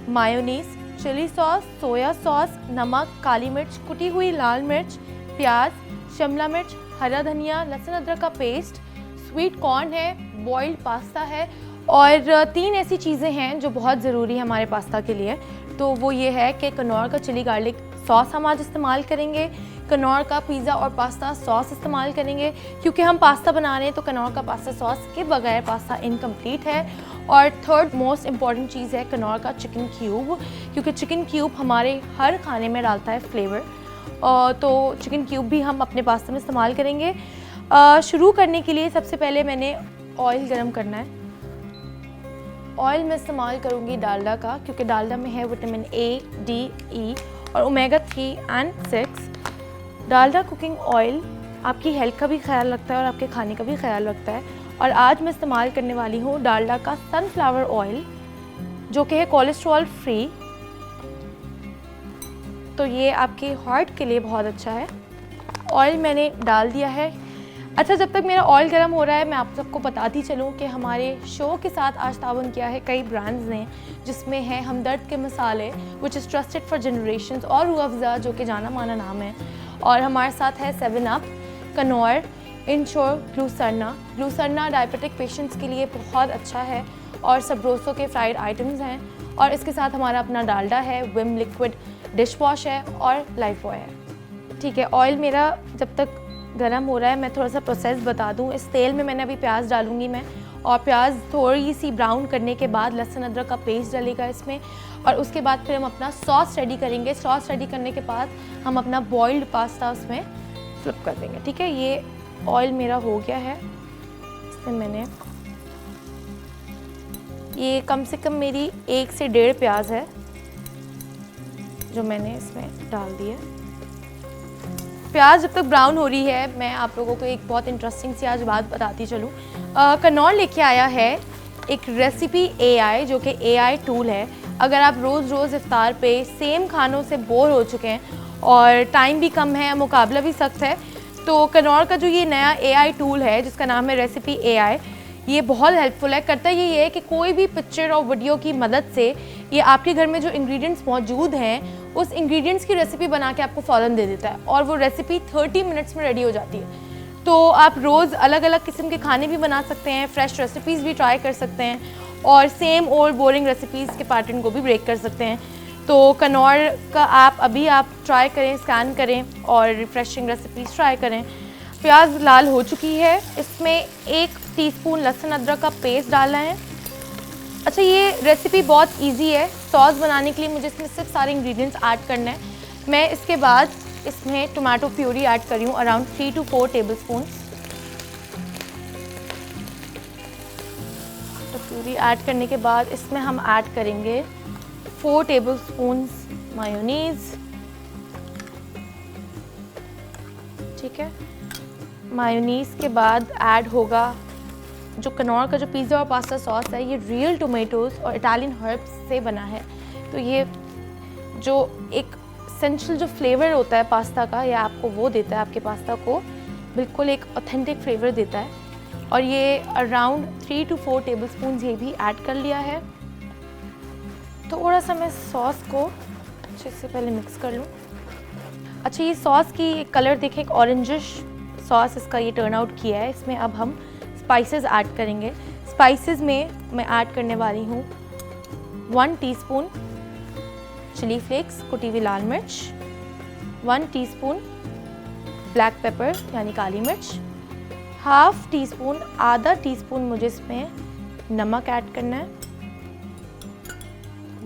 mayonnaise, chilli sauce, soya sauce, नमक, काली मिर्च, कुटी हुई लाल मिर्च, प्याज, शिमला मिर्च, हरा धनिया, लहसुन अदरक का पेस्ट, स्वीट कॉर्न है, बॉइल्ड पास्ता है और 3 ऐसी चीज़ें हैं जो बहुत ज़रूरी है हमारे पास्ता के लिए। तो वो ये है कि कनौर का चिली गार्लिक सॉस हम आज इस्तेमाल करेंगे, कनौर का पिज़्ज़ा और पास्ता सॉस इस्तेमाल करेंगे क्योंकि हम पास्ता बना रहे हैं तो कनौर का पास्ता सॉस के बगैर पास्ता इनकम्प्लीट है। और थर्ड मोस्ट इम्पॉर्टेंट चीज़ है कनौर का चिकन क्यूब, क्योंकि चिकन क्यूब हमारे हर खाने में डालता है फ्लेवर। तो चिकन क्यूब भी हम अपने पास्ता में इस्तेमाल करेंगे। शुरू करने के लिए सबसे पहले मैंने ऑयल गरम करना है। ऑयल में इस्तेमाल करूँगी डालडा का क्योंकि डालडा में है विटामिन A, D, E और omega 3 and 6। Dalda cooking oil आपकी हेल्थ का भी ख्याल रखता है और आपके खाने का भी ख्याल रखता है। और आज मैं इस्तेमाल करने वाली हूँ डालडा का सनफ्लावर ऑयल जो कि है कोलेस्ट्रॉल फ्री, तो ये आपके हार्ट के लिए बहुत अच्छा है। ऑयल मैंने डाल दिया है। अच्छा, जब तक मेरा ऑयल गर्म हो रहा है मैं आप सबको बताती चलूँ कि हमारे शो के साथ आज ताउन किया है कई ब्रांड्स ने, जिसमें है हमदर्द के मसाले which is trusted for generations और रूह अफ़ज़ा जो कि जाना माना नाम है, और हमारे साथ है 7 अप, कनौर, इंश्योर, ग्लूसर्ना डायबिटिक पेशेंट्स के लिए बहुत अच्छा है, और सब्रोसो के फ्राइड आइटम्स हैं, और इसके साथ हमारा अपना डालडा है, विम लिक्विड डिश वॉश है और लाइफ बॉय है। ठीक है, ऑयल मेरा जब तक गरम हो रहा है मैं थोड़ा सा प्रोसेस बता दूं। इस तेल में मैंने अभी प्याज डालूंगी मैं, और प्याज थोड़ी सी ब्राउन करने के बाद लहसुन अदरक का पेस्ट डलेगा इसमें, और उसके बाद फिर हम अपना सॉस रेडी करेंगे। सॉस रेडी करने के बाद हम अपना बॉइल्ड पास्ता उसमें फ्लिप कर देंगे। ठीक है, ये ऑयल मेरा हो गया है। इसमें मैंने ये कम से कम मेरी 1 से 1.5 प्याज है जो मैंने इसमें डाल दी है। प्याज जब तक ब्राउन हो रही है मैं आप लोगों को एक बहुत इंटरेस्टिंग सी आज बात बताती चलूँ। कनौर लेके आया है एक रेसिपी AI जो कि AI टूल है। अगर आप रोज़ रोज़ इफ्तार पे सेम खानों से बोर हो चुके हैं और टाइम भी कम है, मुकाबला भी सख्त है, तो कनौर का जो ये नया AI टूल है जिसका नाम है रेसिपी AI, ये बहुत हेल्पफुल है। करता ये है कि कोई भी पिक्चर और वीडियो की मदद से ये आपके घर में जो इंग्रेडिएंट्स मौजूद हैं उस इंग्रेडिएंट्स की रेसिपी बना के आपको फ़ौरन दे देता है, और वो रेसिपी 30 मिनट्स में रेडी हो जाती है। तो आप रोज़ अलग अलग किस्म के खाने भी बना सकते हैं, फ्रेश रेसिपीज़ भी ट्राई कर सकते हैं, और सेम ओल्ड बोरिंग रेसिपीज़ के पैटर्न को भी ब्रेक कर सकते हैं। तो कनौर का आप अभी आप ट्राई करें, स्कैन करें और रिफ्रेशिंग रेसिपीज़ ट्राई करें। प्याज लाल हो चुकी है, इसमें 1 टीस्पून लहसुन अदरक का पेस्ट डालना है। अच्छा, ये रेसिपी बहुत इजी है। सॉस बनाने के लिए मुझे इसमें सिर्फ सारे इंग्रेडिएंट्स ऐड करना है। मैं इसके बाद इसमें टोमेटो प्यूरी ऐड कर रही हूँ अराउंड 3 to 4 टेबलस्पून। तो प्यूरी ऐड करने के बाद इसमें हम ऐड करेंगे 4 टेबलस्पून मायोनीज। ठीक है, मायोनीज के बाद ऐड होगा जो कनौर का जो पिज़्ज़ा और पास्ता सॉस है, ये रियल टोमेटोज़ और इटालियन हर्ब्स से बना है। तो ये जो एक एसेंशियल जो फ्लेवर होता है पास्ता का, ये आपको वो देता है, आपके पास्ता को बिल्कुल एक ऑथेंटिक फ्लेवर देता है। और ये अराउंड 3 to 4 टेबलस्पून ये भी ऐड कर लिया है। थोड़ा सा मैं सॉस को अच्छे से पहले मिक्स कर लूँ। अच्छा, ये सॉस की कलर देखें, एक ऑरेंजिश सॉस इसका ये टर्न आउट किया है। इसमें अब हम स्पाइसेस ऐड करेंगे। स्पाइसेस में मैं ऐड करने वाली हूँ 1 टीस्पून चिली फ्लेक्स, कुटी हुई लाल मिर्च, 1 टीस्पून ब्लैक पेपर यानी काली मिर्च, हाफ टीस्पून, आधा टीस्पून मुझे इसमें नमक ऐड करना है,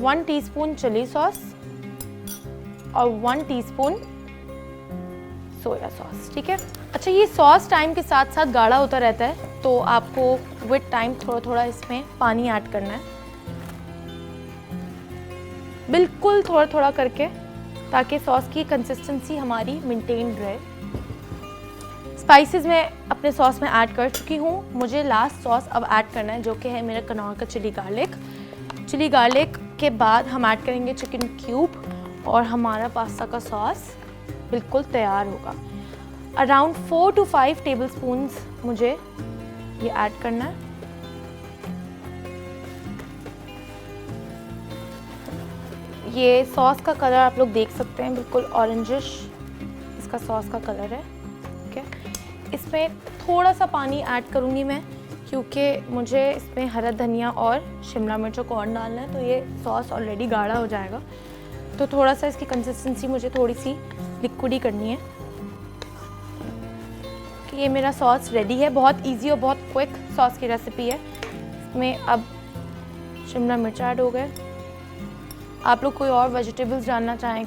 1 टीस्पून चिली सॉस और 1 टीस्पून सोया सॉस। ठीक है। अच्छा, ये सॉस टाइम के साथ साथ गाढ़ा होता रहता है, तो आपको विद टाइम थोड़ा थोड़ा इसमें पानी ऐड करना है, बिल्कुल थोड़ा थोड़ा करके, ताकि सॉस की कंसिस्टेंसी हमारी मेंटेन रहे। स्पाइसेस मैं अपने सॉस में ऐड कर चुकी हूँ। मुझे लास्ट सॉस अब ऐड करना है जो कि है मेरा कनौर का चिली गार्लिक। चिली गार्लिक के बाद हम ऐड करेंगे चिकन क्यूब, और हमारा पास्ता का सॉस बिल्कुल तैयार होगा। अराउंड 4 to 5 टेबलस्पून्स मुझे ये ऐड करना है। ये सॉस का कलर आप लोग देख सकते हैं, बिल्कुल ऑरेंजिश इसका सॉस का कलर है। ठीक है, इसमें थोड़ा सा पानी ऐड करूँगी मैं, क्योंकि मुझे इसमें हरा धनिया और शिमला मिर्च और कॉर्न डालना है, तो ये सॉस ऑलरेडी गाढ़ा हो जाएगा, तो थोड़ा सा इसकी कंसिस्टेंसी मुझे थोड़ी सी लिक्विड ही करनी है। कि ये मेरा सॉस रेडी है, बहुत इजी और बहुत क्विक सॉस की रेसिपी है। इसमें अब शिमला मिर्च ऐड हो गए। आप लोग कोई और वेजिटेबल्स डालना चाहें,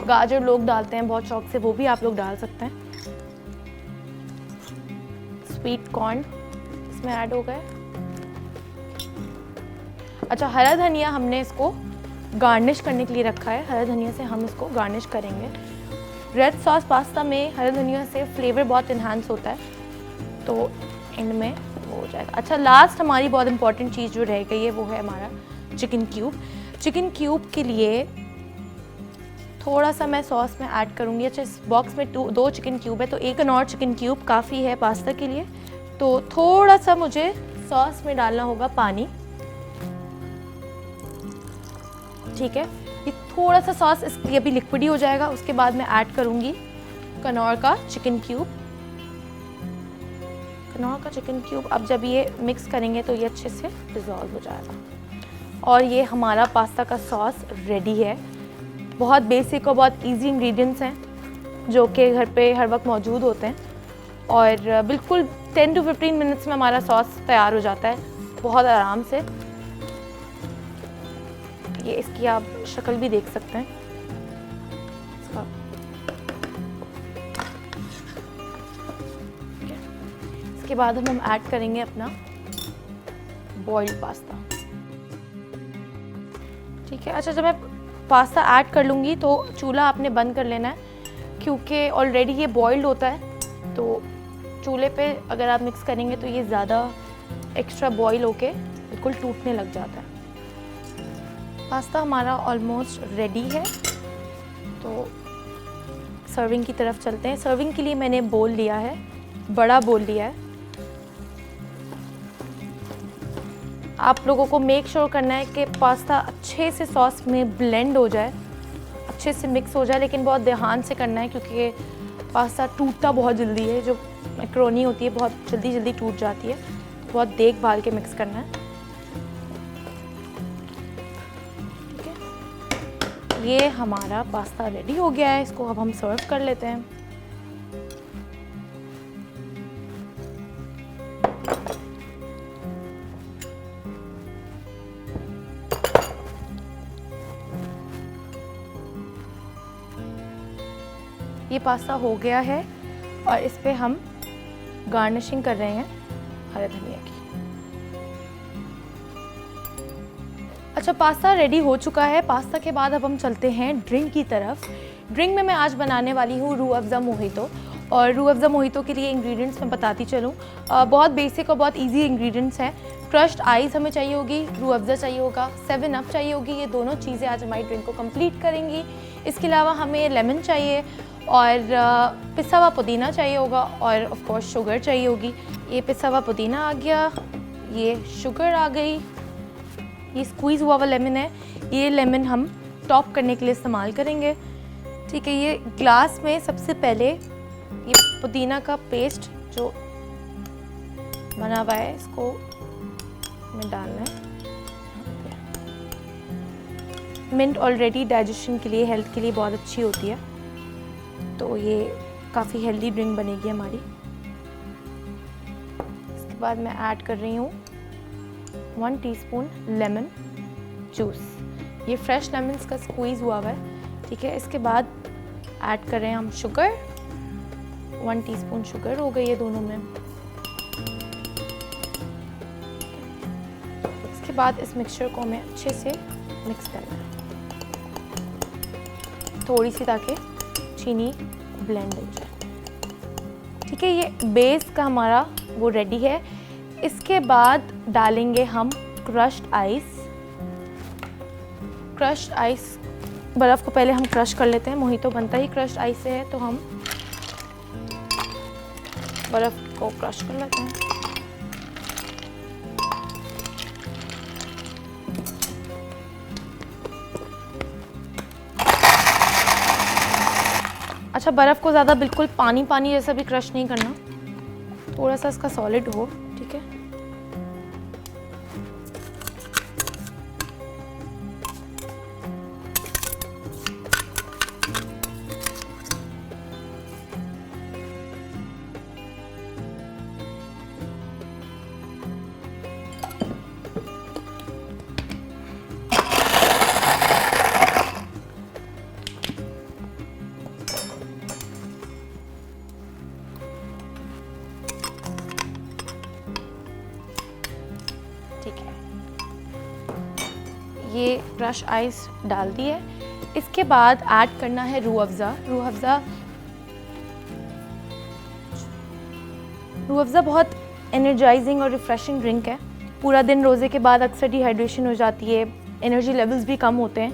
गाजर लोग डालते हैं बहुत शौक से, वो भी आप लोग डाल सकते हैं। स्वीट कॉर्न इसमें ऐड हो गए। अच्छा, हरा धनिया हमने इसको गार्निश करने के लिए रखा है, हरा धनिया से हम इसको गार्निश करेंगे। रेड सॉस पास्ता में हरा धनिया से फ्लेवर बहुत इन्हांस होता है, तो एंड में वो हो जाएगा। अच्छा, लास्ट हमारी बहुत इंपॉर्टेंट चीज़ जो रह गई है वो है हमारा चिकन क्यूब। चिकन क्यूब के लिए थोड़ा सा मैं सॉस में ऐड करूँगी। अच्छा, इस बॉक्स में 2 चिकन क्यूब है, तो 1 और चिकन क्यूब काफ़ी है पास्ता के लिए। तो थोड़ा सा मुझे सॉस में डालना होगा पानी। ठीक है, ये थोड़ा सा सॉस इसके अभी लिक्विड ही हो जाएगा। उसके बाद मैं ऐड करूँगी कनौर का चिकन क्यूब। कनौर का चिकन क्यूब अब जब ये मिक्स करेंगे तो ये अच्छे से डिज़ोल्व हो जाएगा, और ये हमारा पास्ता का सॉस रेडी है। बहुत बेसिक और बहुत इजी इंग्रेडिएंट्स हैं जो कि घर पे हर वक्त मौजूद होते हैं, और बिल्कुल 10 to 15 मिनट्स में हमारा सॉस तैयार हो जाता है बहुत आराम से। ये इसकी आप शक्ल भी देख सकते हैं। इसके बाद हम ऐड करेंगे अपना बॉइल्ड पास्ता। ठीक है, अच्छा, जब मैं पास्ता ऐड कर लूँगी तो चूल्हा आपने बंद कर लेना है, क्योंकि ऑलरेडी ये बॉइल्ड होता है, तो चूल्हे पे अगर आप मिक्स करेंगे तो ये ज़्यादा एक्स्ट्रा बॉईल होके बिल्कुल टूटने लग जाता है। पास्ता हमारा ऑलमोस्ट रेडी है, तो सर्विंग की तरफ चलते हैं। सर्विंग के लिए मैंने बोल लिया है, बड़ा बोल लिया है। आप लोगों को मेक श्योर करना है कि पास्ता अच्छे से सॉस में ब्लेंड हो जाए, अच्छे से मिक्स हो जाए, लेकिन बहुत ध्यान से करना है, क्योंकि पास्ता टूटता बहुत जल्दी है। जो मैक्रोनी होती है बहुत जल्दी जल्दी टूट जाती है, तो बहुत देखभाल के मिक्स करना है। ठीक है, ये हमारा पास्ता रेडी हो गया है, इसको अब हम सर्व कर लेते हैं। ये पास्ता हो गया है, और इस पे हम गार्निशिंग कर रहे हैं हरे धनिया की। अच्छा, पास्ता रेडी हो चुका है। पास्ता के बाद अब हम चलते हैं ड्रिंक की तरफ। ड्रिंक में मैं आज बनाने वाली हूँ रूह अफ़ज़ा मोहितो, और रूह अफ़ज़ा मोहितो के लिए इंग्रेडिएंट्स मैं बताती चलूँ। बहुत बेसिक और बहुत इजी इंग्रेडिएंट्स हैं। क्रश्ड आइस हमें चाहिए होगी, रूह अफ़ज़ा चाहिए होगा, 7 अप चाहिए होगी। ये दोनों चीज़ें आज हमारी ड्रिंक को कंप्लीट करेंगी। इसके अलावा हमें लेमन चाहिए, और पिसा हुआ पुदीना चाहिए होगा, और ऑफ कोर्स शुगर चाहिए होगी। ये पिसा हुआ पुदीना आ गया, ये शुगर आ गई, ये स्क्वीज़ हुआ लेमन है। ये लेमन हम टॉप करने के लिए इस्तेमाल करेंगे। ठीक है, ये ग्लास में सबसे पहले ये पुदीना का पेस्ट जो बना हुआ है इसको हमें डालना है। मिंट ऑलरेडी डाइजेशन के लिए, हेल्थ के लिए बहुत अच्छी होती है, तो ये काफ़ी हेल्दी ड्रिंक बनेगी हमारी। इसके बाद मैं ऐड कर रही हूँ 1 टीस्पून लेमन जूस। ये फ्रेश लेमन्स का स्क्वीज़ हुआ है। ठीक है, इसके बाद ऐड कर रहे हैं हम शुगर। 1 टीस्पून शुगर हो गई है दोनों में। इसके बाद इस मिक्सचर को हमें अच्छे से मिक्स करना है, थोड़ी सी, ताकि चीनी ब्लेंड हो जाए। ठीक है, ये बेस का हमारा वो रेडी है। इसके बाद डालेंगे हम क्रश्ड आइस। क्रश्ड आइस, बर्फ़ को पहले हम क्रश कर लेते हैं। मोहितो बनता ही क्रश्ड आइस से है, तो हम बर्फ़ को क्रश कर लेते हैं। अच्छा, बर्फ़ को ज़्यादा बिल्कुल पानी पानी जैसा भी क्रश नहीं करना, थोड़ा सा इसका सॉलिड हो, ठीक है। ये क्रश आइस डाल दी है। इसके बाद ऐड करना है रूह अफ़ज़ा। रूह अफ़ज़ा बहुत एनर्जाइजिंग और रिफ़्रेशिंग ड्रिंक है। पूरा दिन रोज़े के बाद अक्सर डिहाइड्रेशन हो जाती है, एनर्जी लेवल्स भी कम होते हैं,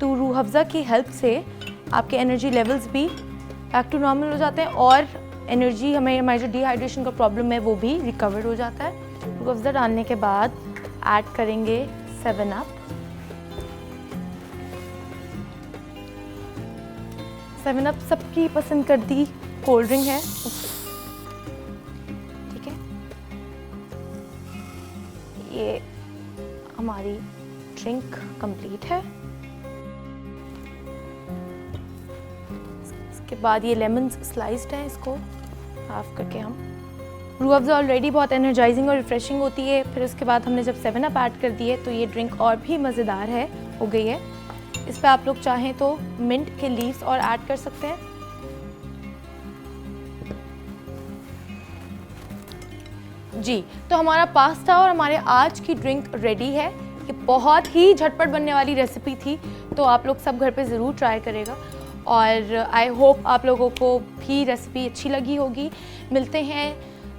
तो रूह अफ़ज़ा की हेल्प से आपके एनर्जी लेवल्स भी बैक टू नॉर्मल हो जाते हैं और एनर्जी, हमारी जो डिहाइड्रेशन का प्रॉब्लम है वो भी रिकवर हो जाता है। रूह अफ़ज़ा डालने के बाद ऐड करेंगे 7 अप। 7 अप सबकी पसंद करती कोल्ड ड्रिंक है, ठीक है। ये हमारी ड्रिंक कंप्लीट है। इसके बाद ये लेमन्स स्लाइस्ड हैं, इसको हाफ करके हम, रूह अफ़ज़ा ऑलरेडी बहुत एनर्जाइजिंग और रिफ़्रेशिंग होती है, फिर उसके बाद हमने जब 7 अप ऐड कर दी है तो ये ड्रिंक और भी मज़ेदार है हो गई है। इस पे आप लोग चाहें तो मिंट के लीव्स और ऐड कर सकते हैं। जी, तो हमारा पास्ता और हमारे आज की ड्रिंक रेडी है। ये बहुत ही झटपट बनने वाली रेसिपी थी, तो आप लोग सब घर पे ज़रूर ट्राई करेगा और आई होप आप लोगों को भी रेसिपी अच्छी लगी होगी। मिलते हैं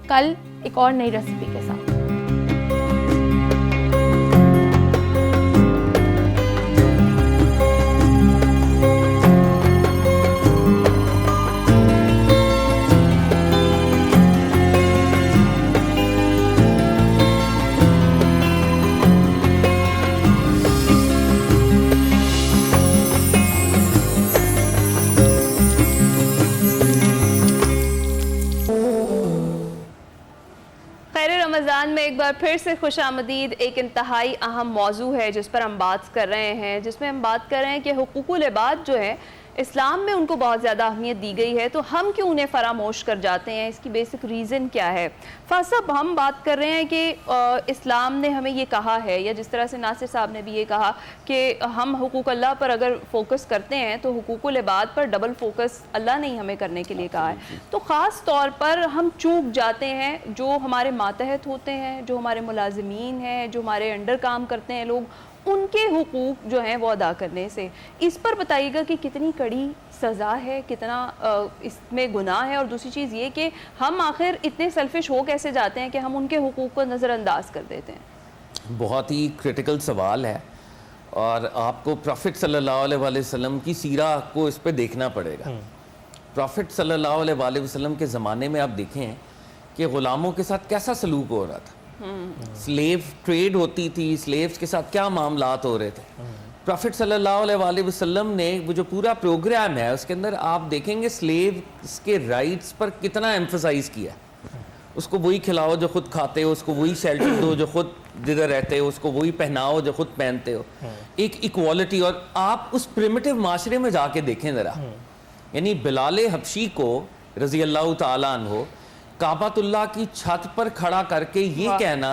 कल एक और नई रेसिपी के साथ। रमज़ान में एक बार फिर से खुशामदीद। एक इंतहाई अहम मौजू है जिस पर हम बात कर रहे हैं, जिसमें हम बात कर रहे हैं कि हुकूकुल इबाद जो है इस्लाम में उनको बहुत ज़्यादा अहमियत दी गई है, तो हम क्यों उन्हें फरामोश कर जाते हैं, इसकी बेसिक रीज़न क्या है। साहब, हम बात कर रहे हैं कि इस्लाम ने हमें ये कहा है, या जिस तरह से नासिर साहब ने भी ये कहा कि हम हुकूक अल्लाह पर अगर फोकस करते हैं तो हुकूकुल इबाद पर डबल फोकस अल्लाह ने ही हमें करने के लिए कहा है। तो ख़ास तौर पर हम चूक जाते हैं, जो हमारे मातहत होते हैं, जो हमारे मुलाजिमीन हैं, जो हमारे अंडर काम करते हैं लोग, उनके हुकूक जो हैं वो अदा करने से। इस पर बताइएगा कि कितनी कड़ी सज़ा है, कितना इसमें गुनाह है, और दूसरी चीज़ ये कि हम आखिर इतने सेल्फिश हो कैसे जाते हैं कि हम उनके हुकूक को नज़रअंदाज कर देते हैं। बहुत ही क्रिटिकल सवाल है और आपको प्रॉफिट सल्लल्लाहु अलैहि वसल्लम की सीरा को इस पर देखना पड़ेगा। प्रॉफिट सल्लल्लाहु अलैहि वसल्लम के ज़माने में आप देखें कि ग़ुलामों के साथ कैसा सलूक हो रहा था, स्लेव ट्रेड होती थी, स्लेव्स के साथ क्या मामलात हो रहे थे। प्रॉफिट सल्लल्लाहु अलैहि वसल्लम ने वो जो पूरा प्रोग्राम है उसके अंदर आप देखेंगे स्लेव्स के राइट्स पर कितना एम्फसाइज किया। उसको वही खिलाओ जो खुद खाते हो, उसको वही शेल्टर दो जो खुद जिधर रहते हो, उसको वही पहनाओ जो खुद पहनते हो, एक इक्वालिटी। और आप उस प्रिमिटिव माशरे में जाके देखें ज़रा, यानी बिलाल हबशी को रज़ी अल्लाह ताला अन्हु काबतुल्लाह की छत पर खड़ा करके ये कहना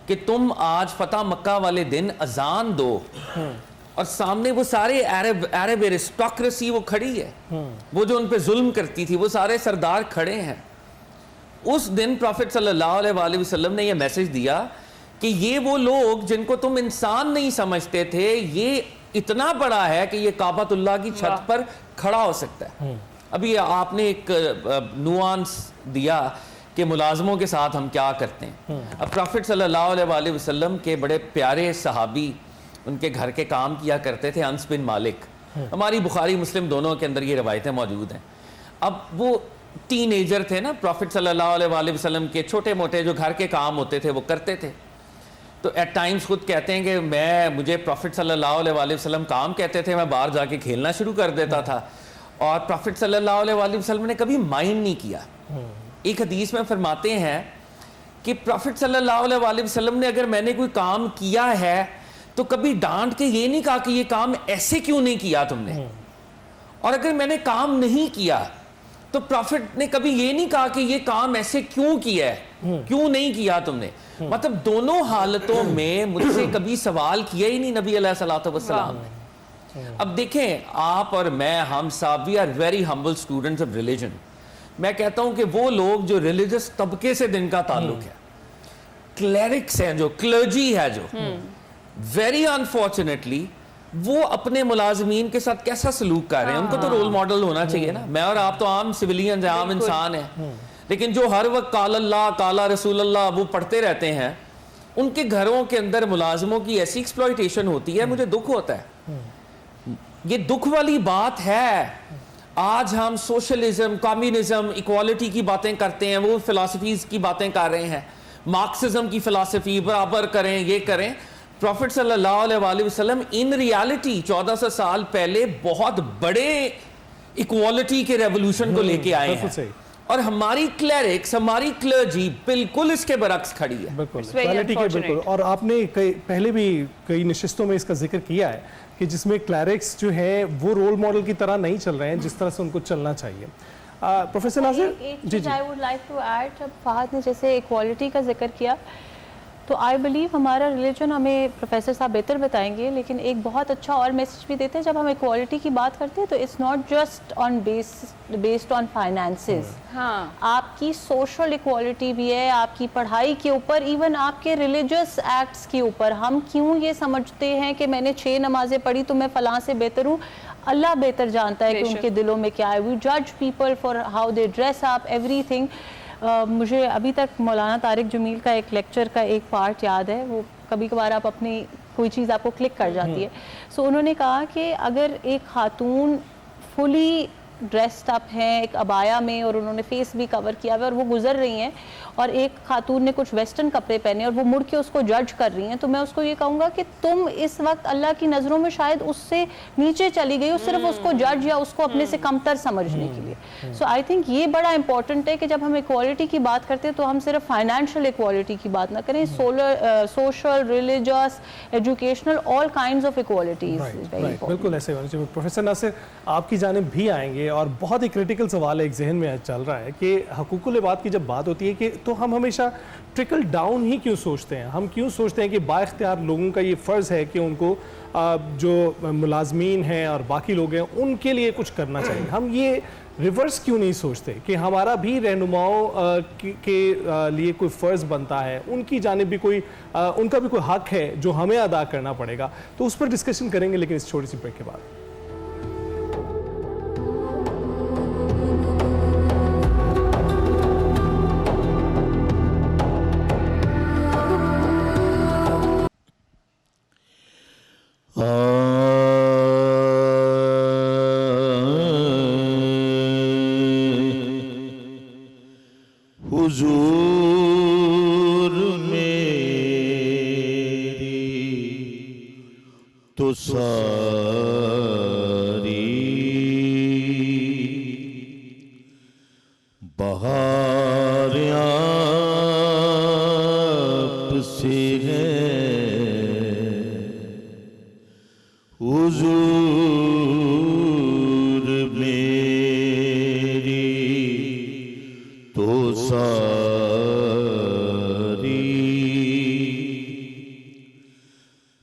कि तुम आज फतह मक्का वाले दिन अजान दो, और सामने वो सारे अरब एरिस्टोक्रेसी वो खड़ी है, वो जो उन पे जुल्म करती थी वो सारे सरदार खड़े हैं। उस दिन प्रॉफिट सल्लल्लाहु अलैहि वसल्लम ने ये मैसेज दिया कि ये वो लोग जिनको तुम इंसान नहीं समझते थे, ये इतना बड़ा है कि ये काबतुल्लाह की छत पर खड़ा हो सकता है। अभी आपने एक नुआंस दिया कि मुलाजमों के साथ हम क्या करते हैं। अब प्रॉफिट सल्लल्लाहु अलैहि वसल्लम के बड़े प्यारे सहाबी उनके घर के काम किया करते थे, अनस बिन मालिक। हमारी बुखारी मुस्लिम दोनों के अंदर ये रवायतें मौजूद हैं। अब वो टीनेजर थे ना, प्रॉफिट सल्लल्लाहु अलैहि वसल्लम के छोटे मोटे जो घर के काम होते थे वो करते थे। तो एट टाइम्स खुद कहते हैं कि मुझे प्रॉफिट सल्लल्लाहु अलैहि वसल्लम काम कहते थे, मैं बाहर जाके खेलना शुरू कर देता था, और प्रॉफिट सल्लल्लाहु अलैहि वसल्लम ने कभी माइंड नहीं किया। एक हदीस में फरमाते हैं कि प्रॉफिट सल्लल्लाहु अलैहि वसल्लम ने अगर मैंने कोई काम किया है तो कभी डांट के ये नहीं कहा कि ये काम ऐसे क्यों नहीं किया तुमने, और अगर मैंने काम नहीं किया तो प्रॉफिट ने कभी ये नहीं कहा कि ये काम ऐसे क्यों किया है, क्यों नहीं किया तुमने। मतलब दोनों हालतों में मुझसे कभी सवाल किया ही नहीं नबी अलैहिस्सलातु वस्सलाम ने। अब देखें, आप और मैं, हम सब, we are very humble students of religion. मैं कहता हूं कि वो लोग जो रिलीजियस तबके से दिन का ताल्लुक है, क्लेरिक्स हैं, जो क्लर्जी है, जो वेरी अनफॉर्चुनेटली वो अपने मुलाजमीन के साथ कैसा सलूक कर रहे हैं, उनको तो रोल मॉडल होना चाहिए ना। मैं और आप तो आम सिविलियंस हैं, आम इंसान हैं, लेकिन जो हर वक्त काल अल्लाह काला रसूल अल्लाह वो पढ़ते रहते हैं, उनके घरों के अंदर मुलाजमों की ऐसी एक्सप्लॉयटेशन होती है, मुझे दुख होता है। ये दुख वाली बात है। आज हम सोशलिज्म, कम्युनिज्म, इक्वालिटी की बातें करते हैं, वो फिलॉसफीज की बातें कर रहे हैं, मार्क्सिज्म की फिलॉसफी, बराबर करें, ये करें। प्रॉफिट सल्लल्लाहु अलैहि वसल्लम इन रियलिटी 1400 साल पहले बहुत बड़े इक्वालिटी के रेवोल्यूशन को लेके आए हैं, और हमारी क्लेरिक्स, हमारी क्लर्जी बिल्कुल इसके बरक्स खड़ी है। बिल्कुल क्वालिटी के बिल्कुल। और आपने पहले भी कई नशिस्तों में इसका जिक्र किया है कि जिसमें क्लैरिक्स जो है वो रोल मॉडल की तरह नहीं चल रहे हैं जिस तरह से उनको चलना चाहिए। प्रोफेसर नासिर, जी जी, I would like to add, जब फहद ने जैसे इक्वालिटी का जिक्र किया तो आई बिलीव हमारा रिलीजन, हमें प्रोफेसर साहब बेहतर बताएंगे, लेकिन एक बहुत अच्छा और मैसेज भी देते हैं जब हम इक्वालिटी की बात करते हैं, तो it's not just on based on finances. हाँ, आपकी सोशल इक्वालिटी भी है, आपकी पढ़ाई के ऊपर, इवन आपके रिलीजियस एक्ट्स के ऊपर। हम क्यों ये समझते हैं कि मैंने 6 नमाजें पढ़ी तो मैं फलां से बेहतर हूँ? अल्लाह बेहतर जानता है कि उनके दिलों में क्या है। वी जज people for how they dress up, everything. मुझे अभी तक मौलाना तारिक जमील का एक लेक्चर का एक पार्ट याद है, वो कभी कभार आप अपनी कोई चीज़ आपको क्लिक कर जाती है। सो उन्होंने कहा कि अगर एक खातून फुली ड्रेस्ड अप हैं एक अबाया में, और उन्होंने फेस भी कवर किया हुआ है, और वो गुजर रही हैं, और एक खातून ने कुछ वेस्टर्न कपड़े पहने और वो मुड़ के उसको जज कर रही हैं, तो मैं उसको ये कहूँगा कि तुम इस वक्त अल्लाह की नज़रों में शायद उससे नीचे चली गई हो, सिर्फ उसको जज या उसको अपने से कमतर समझने के लिए। सो आई थिंक ये बड़ा इंपॉर्टेंट है कि जब हम इक्वालिटी की बात करते हैं तो हम सिर्फ फाइनेंशियल इक्वालिटी की बात ना करें, social, religious, educational, all kinds of equalities. बिल्कुल ऐसे होना चाहिए। प्रोफेसर नासिर, आपकी जानिब भी आएंगे, और बहुत ही क्रिटिकल सवाल एक जहन में चल रहा है कि हकूकुल इबाद की जब बात होती है कि तो हम हमेशा ट्रिकल डाउन ही क्यों सोचते हैं? हम क्यों सोचते हैं कि बाइख्तियार लोगों का ये फ़र्ज़ है कि उनको जो मुलाजमीन हैं और बाकी लोग हैं उनके लिए कुछ करना चाहिए? हम ये रिवर्स क्यों नहीं सोचते कि हमारा भी रहनुमाओं के लिए कोई फ़र्ज़ बनता है, उनकी जानिब भी कोई उनका भी कोई हक़ है जो हमें अदा करना पड़ेगा? तो उस पर डिस्कशन करेंगे, लेकिन इस छोटी सी ब्रेक के बाद। हुजूर मेरी तो सारी बहार आप से है, हुजूर मेरी तो सारी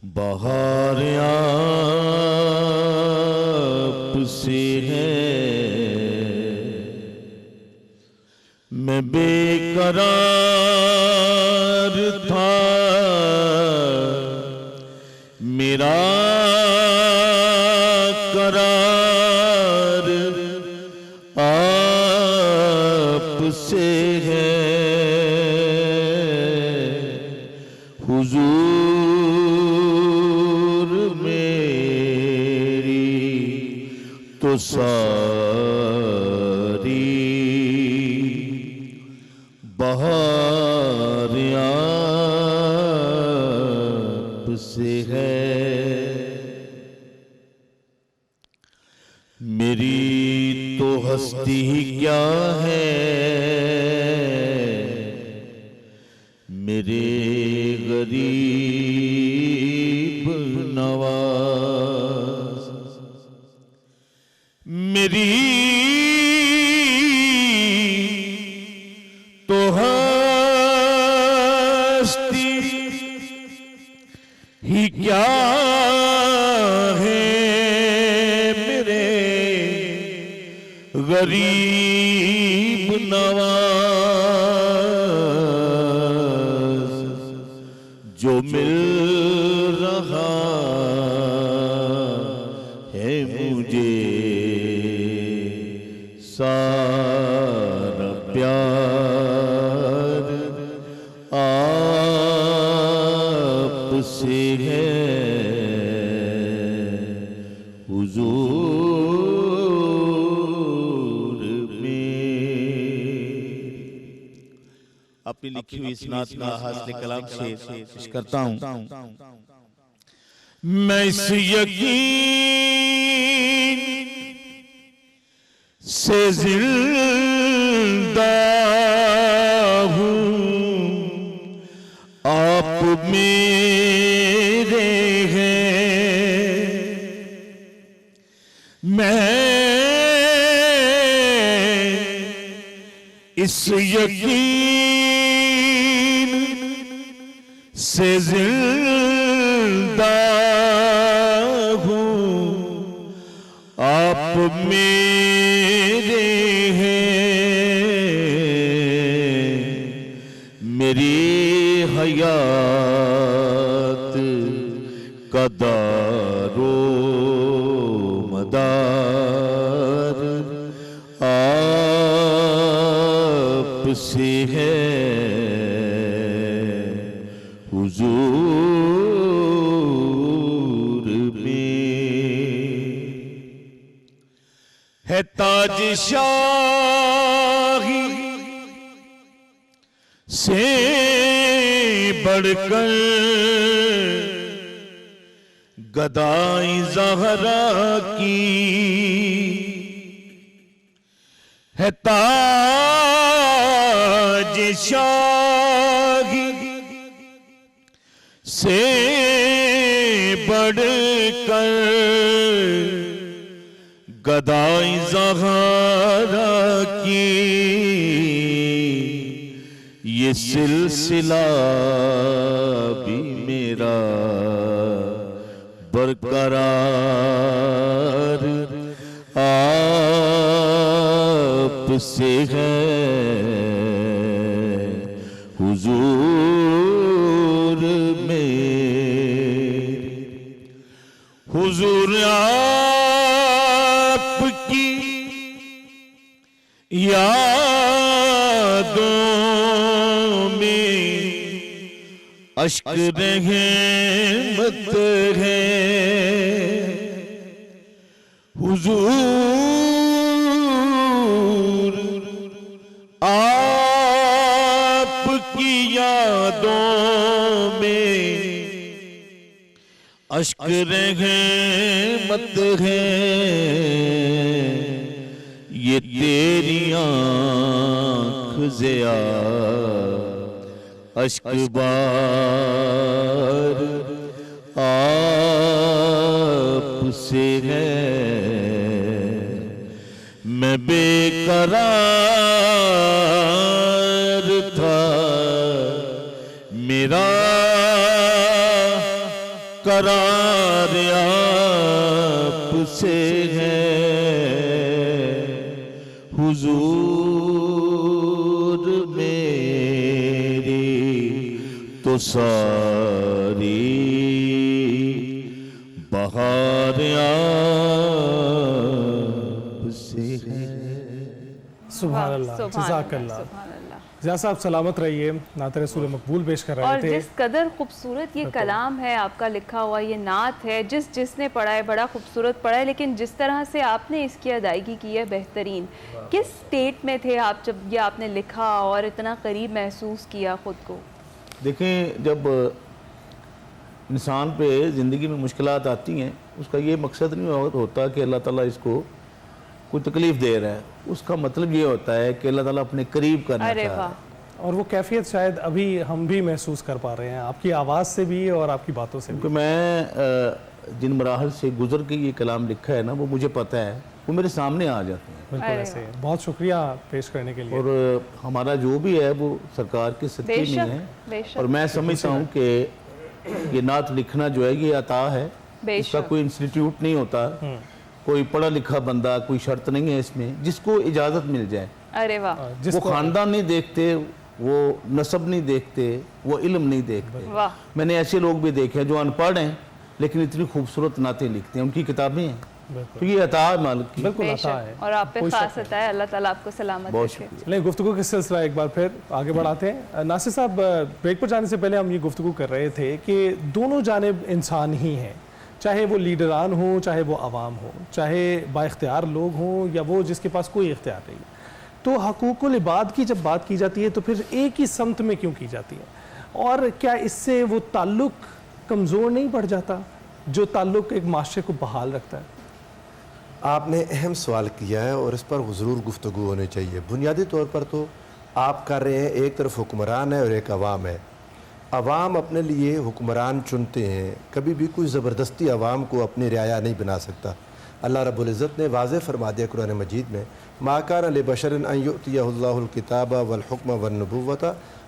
बहार आप से है। मैं बेकरार था, मेरा करार आपसे है, हुजूर मेरी तो सारी बहार आपसे है। मेरी हस्ती क्या है मेरे गरीब नवाज, मेरी तो हस्ती ही क्या है मेरे गरीब नवाज, जो मिल रहा है मुझे सारा प्यार आपसे है हुजूर में। अपनी लिखी हुई इस नात का हासिल कलाम से पेश करता हूं। मैं इस यकीन से जिंदा हूं आप मेरे हैं, मैं इस यकीन से जिंदा हूं आप मेरे हैं, मेरी हयात का दारो मदार आपसे है हुजूर में। है ताज शाही से बढ़कर गदाई ज़हरा की, है ताज शाही से बढ़कर गदाई ज़हरा की, ये सिलसिला भी मेरा बरकरार आपसे है हुजूर में। हुजूर आपकी यादों में अश्क रहमत है, हुजूर आपकी यादों में अश्क रहमत है, ये तेरी आँख ज़िया अश्क बार आपसे है। मैं बेकरार था, मेरा करार आपसे है हुजूर मेरी तो सारी बहार आपसे है। सुभान अल्लाह, जज़ाकल्लाह। ज़िया साहब सलामत रहिए, नात रसूल मकबूल पेश कर रहे और थे। जिस कदर खूबसूरत ये कलाम है आपका लिखा हुआ, ये नात है, जिसने पढ़ा है बड़ा खूबसूरत पढ़ा है, लेकिन जिस तरह से आपने इसकी अदायगी की है बेहतरीन। किस स्टेट में थे आप जब ये आपने लिखा और इतना करीब महसूस किया ख़ुद को? देखें, जब इंसान पे ज़िंदगी में मुश्किलात आती हैं, उसका ये मकसद नहीं होता कि अल्लाह ताला इसको कोई तकलीफ दे रहा है, उसका मतलब ये होता है कि अल्लाह ताला अपने करीब करना अरे चाह रहा वाह, है। और वो कैफियत शायद अभी हम भी महसूस कर पा रहे हैं आपकी आवाज़ से भी और आपकी बातों से भी। क्योंकि मैं जिन मराहल से गुजर के ये कलाम लिखा है ना, वो मुझे पता है, वो मेरे सामने आ जाते हैं। बिल्कुल अरे ऐसे। बहुत शुक्रिया पेश करने के लिए। और हमारा जो भी है वो सरकार के सत्य में बेशक, है। बेशक। और मैं समझता हूँ कि ये नात लिखना जो है ये अता है, बेशक। इसका कोई इंस्टीट्यूट नहीं होता, कोई पढ़ा लिखा बंदा, कोई शर्त नहीं है इसमें, जिसको इजाज़त मिल जाए। अरे वाह, वो जिसको ख़ानदान नहीं देखते, वो नस्ब नहीं देखते, वो इल्म नहीं देखते। वाह, मैंने ऐसे लोग भी देखे हैं जो अनपढ़ हैं लेकिन इतनी खूबसूरत नातें लिखते हैं, उनकी किताबें हैं। तो ये अता है मालिक की। बिल्कुल आता बेशक। है। और आप पे कोई खास शक नहीं। अता है, अल्लाह ताला आपको सलामत बहुत रखे। शुक्रिया। चलिए गुफ्तगू का सिलसिला एक बार फिर आगे बढ़ाते हैं। नासिर साहब, ब्रेक पर जाने से पहले हम ये गुफ्तगू कर रहे थे कि दोनों जानिब इंसान ही हैं, चाहे वो लीडरान हो, चाहे वो आवाम हो, चाहे बाइख्तियार लोग हों या वो जिसके पास कोई इख्तियार नहीं। तो हकूकुल इबाद की जब बात की जाती है तो फिर एक ही समत में क्यों की जाती है? और क्या इससे वो ताल्लुक कमज़ोर नहीं पड़ जाता जो ताल्लुक एक माशरे को बहाल रखता है? आपने अहम सवाल किया है और इस पर ज़रूर गुफ्तगू होनी चाहिए। बुनियादी तौर पर तो आप कर रहे हैं, एक तरफ हुक्मरान है और एक अवाम है। अवाम अपने लिए हुक्मरान चुनते हैं, कभी भी कोई ज़बरदस्ती अवाम को अपनी रियाया नहीं बना सकता। अल्लाह रब्बुल इज़्ज़त ने वाज़े फरमा दिया कुरान मजीद में, मा कान लिबशरिन अन युअतियहुल्लाहुल किताब वल हुक्म वन नबुव्वत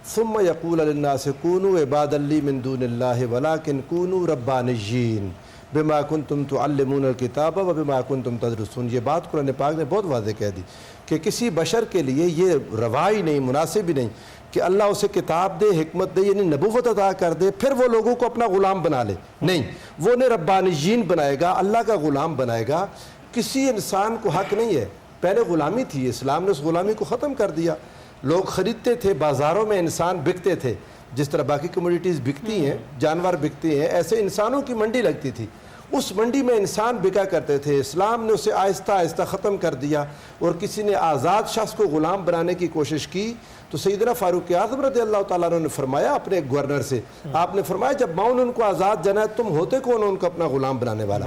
सुम्मा यक़ूल लिन्नासि कूनू इबादन ली मिन दूनिल्लाहि वलाकिन कूनू रब्बानिय्यीन बिमा कुन्तुम तुअल्लिमूनल किताब व बिमा कुन्तुम तदरुसून। ये बात कुरान पाक ने बहुत वाज़े कह दी कि किसी बशर के लिए ये रवा ही नहीं, मुनासिब ही नहीं कि अल्लाह उसे किताब दे, हिकमत दे, यानी नबूवत अता कर दे, फिर वो लोगों को अपना ग़ुलाम बना ले। नहीं, वो ने रब्बानिय्यीन बनाएगा, अल्लाह का ग़ुलाम बनाएगा। किसी इंसान को हक नहीं है, पहले ग़ुलामी थी, इस्लाम ने उस ग़ुलामी को ख़त्म कर दिया। लोग ख़रीदते थे, बाज़ारों में इंसान बिकते थे, जिस तरह बाकी कम्युनिटीज़ बिकती हैं, जानवर बिकते हैं, ऐसे इंसानों की मंडी लगती थी। उस मंडी में इंसान बिका करते थे। इस्लाम ने उसे आहिस्ता आहिस्ता ख़त्म कर दिया और किसी ने आज़ाद शख्स को ग़ुलाम बनाने की कोशिश की तो सैयदना फ़ारूक आज़म रज़ियल्लाहु ताला अन्हु ने फरमाया अपने एक गवर्नर से, आपने फरमाया जब माउन उनको आज़ाद जाना तुम होते कौन हो उनको अपना ग़ुलाम बनाने वाला।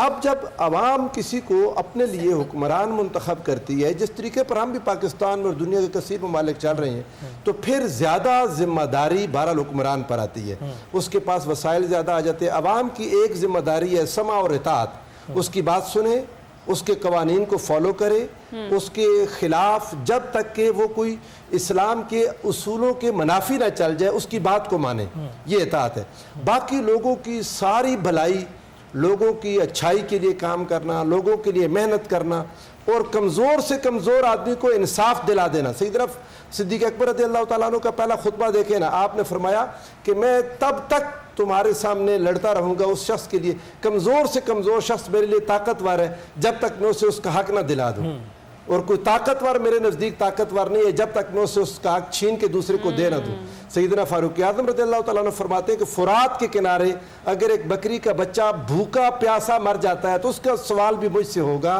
अब जब अवाम किसी को अपने लिए हुक्मरान मुंतखब करती है, जिस तरीके पर हम भी पाकिस्तान में और दुनिया के कसीर ममालिक चल रहे हैं, तो फिर ज़्यादा जिम्मेदारी बहरहाल हुक्मरान पर आती है। उसके पास वसाइल ज़्यादा आ जाते हैं। अवाम की एक जिम्मेदारी है समा और इताअत, उसकी बात सुने, उसके कवानीन को फॉलो करे, उसके ख़िलाफ़ जब तक कि वो कोई इस्लाम के उसूलों के मुनाफी ना चल जाए उसकी बात को माने, ये इताअत है। बाकी लोगों की सारी भलाई, लोगों की अच्छाई के लिए काम करना, लोगों के लिए मेहनत करना और कमज़ोर से कमज़ोर आदमी को इंसाफ दिला देना। सिद्दीक़ अकबर रज़ियल्लाहु ताला अन्हु का पहला खुतबा देखे ना, आपने फरमाया कि मैं तब तक तुम्हारे सामने लड़ता रहूँगा उस शख्स के लिए, कमज़ोर से कमज़ोर शख्स मेरे लिए ताकतवर है, जब तक मैं उसे उसका हक ना दिला दूँ। और कोई ताकतवर मेरे नज़दीक ताकतवर नहीं है जब तक मैं उसे उसका हक छीन के दूसरे को दे ना दूँ। सैयदना फ़ारूक आज़म रज़ियल्लाहु ताला अन्हु फरमाते हैं कि फ़ुरात के किनारे अगर एक बकरी का बच्चा भूखा प्यासा मर जाता है तो उसका सवाल भी मुझसे होगा।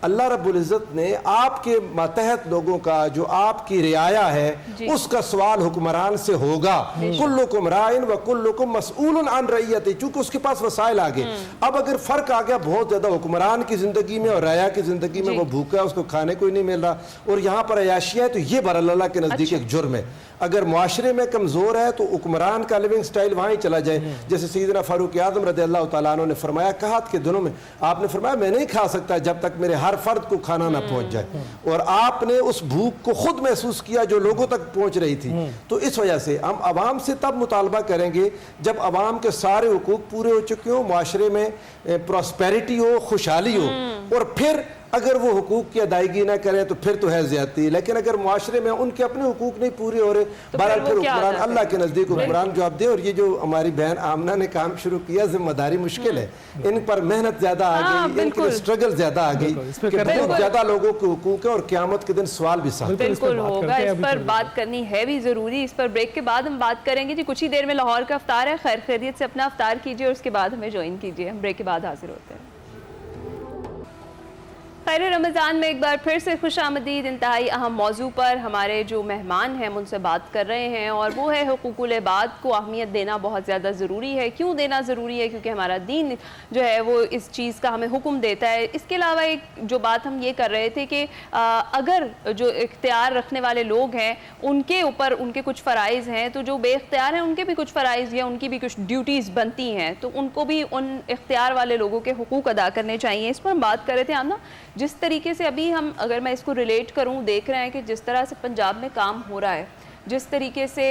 अल्लाह रब्बुल इज़्ज़त ने आपके मातहत लोगों का जो आपकी रियाया है उसका सवाल हुक्मरान से होगा। कुल्लुकुम राइन व कुल्लुकुम मसऊलुन अन रइयती, चूंकि उसके पास वसाइल आ गए। अब अगर फ़र्क आ गया बहुत ज़्यादा हुक्मरान की ज़िंदगी में और राया की ज़िंदगी में, वो भूखा है, उसको खाने को ही नहीं मिल रहा और यहाँ पर अयाशियाँ, तो ये बहरहाल अल्लाह के नज़दीक एक जुर्म है। अगर मुआशरे में कमज़ोर है तो हुक्मरान का लिविंग स्टाइल वहाँ ही चला जाए। जैसे सैयदना फ़ारूक आज़म रज़ियल्लाहु ताला अन्हु ने फरमाया, कहत के दिनों में आपने फरमाया मैं नहीं खा सकता जब तक मेरे हर फर्द को खाना ना पहुँच जाए, और आपने उस भूख को खुद महसूस किया जो लोगों तक पहुँच रही थी। तो इस वजह से हम आवाम से तब मुतालबा करेंगे जब आवाम के सारे हुकूक पूरे हो चुके हों, मुआशरे में प्रॉस्पेरिटी हो, खुशहाली हो, और फिर अगर वो हुकूक की अदायगी ना करें तो फिर तो है ज़्यादती। लेकिन अगर मुआशरे में उनके अपने हुकूक नहीं पूरे हो रहे, बहरहाल फिर हुक्मरान अल्लाह के नज़दीक हुक्मरान जवाब दे। और ये जो हमारी बहन आमना ने काम शुरू किया, जिम्मेदारी मुश्किल है, इन पर मेहनत ज़्यादा आ गई, इनके स्ट्रगल ज़्यादा आ गई कि बहुत ज़्यादा लोगों के हुकूक है और क़यामत के दिन सवाल भी साथ बिल्कुल होगा। इस पर बात करनी है भी ज़रूरी। इस पर ब्रेक के बाद हम बात करेंगे जी। कुछ ही देर में लाहौर का अफ्तार है, खैर खैरियत से अपना अफ्तार कीजिए और उसके बाद हमें ज्वाइन कीजिए। हम ब्रेक के बाद हाजिर होते हैं। खैर रमज़ान में एक बार फिर से खुश आमदीद। इंतहाई अहम मौजू पर हमारे जो मेहमान हैं उनसे बात कर रहे हैं और वो है हुकूकुल इबाद को अहमियत देना बहुत ज़्यादा ज़रूरी है। क्यों देना ज़रूरी है? क्योंकि हमारा दीन जो है वो इस चीज़ का हमें हुक्म देता है। इसके अलावा एक जो बात हम ये कर रहे थे कि अगर जो इख्तियार रखने वाले लोग हैं उनके ऊपर उनके कुछ फ़राइज़ हैं, तो जो बेख्तियार हैं उनके भी कुछ फ़राइज़ या उनकी भी कुछ ड्यूटीज़ बनती हैं, तो उनको भी उन इख्तियार वाले लोगों के हुकूक अदा करने चाहिए। इस पर हम बात कर रहे थे आमना, जिस तरीके से अभी हम अगर मैं इसको रिलेट करूं, देख रहे हैं कि जिस तरह से पंजाब में काम हो रहा है, जिस तरीके से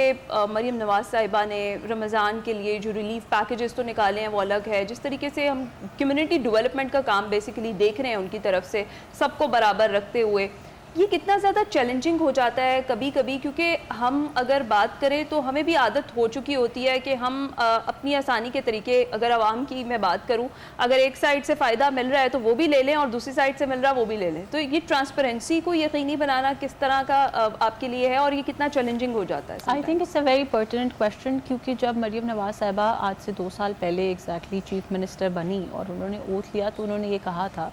मरीम नवाज़ साहिबा ने रमज़ान के लिए जो रिलीफ पैकेजेस तो निकाले हैं वो अलग है, जिस तरीके से हम कम्युनिटी डेवलपमेंट का काम बेसिकली देख रहे हैं उनकी तरफ से सबको बराबर रखते हुए, ये कितना ज़्यादा चैलेंजिंग हो जाता है कभी कभी। क्योंकि हम अगर बात करें तो हमें भी आदत हो चुकी होती है कि हम अपनी आसानी के तरीके, अगर आवाम की मैं बात करूं, अगर एक साइड से फ़ायदा मिल रहा है तो वो भी ले लें और दूसरी साइड से मिल रहा है वो भी ले लें। तो ये ट्रांसपेरेंसी को यकीनी बनाना किस तरह का आपके लिए है और ये कितना चैलेंजिंग हो जाता है? I think it's a very pertinent question, क्योंकि जब मरीम नवाज़ साहिबा आज से 2 साल पहले एग्जैक्टली चीफ मिनिस्टर बनी और उन्होंने ओथ लिया, तो उन्होंने ये कहा था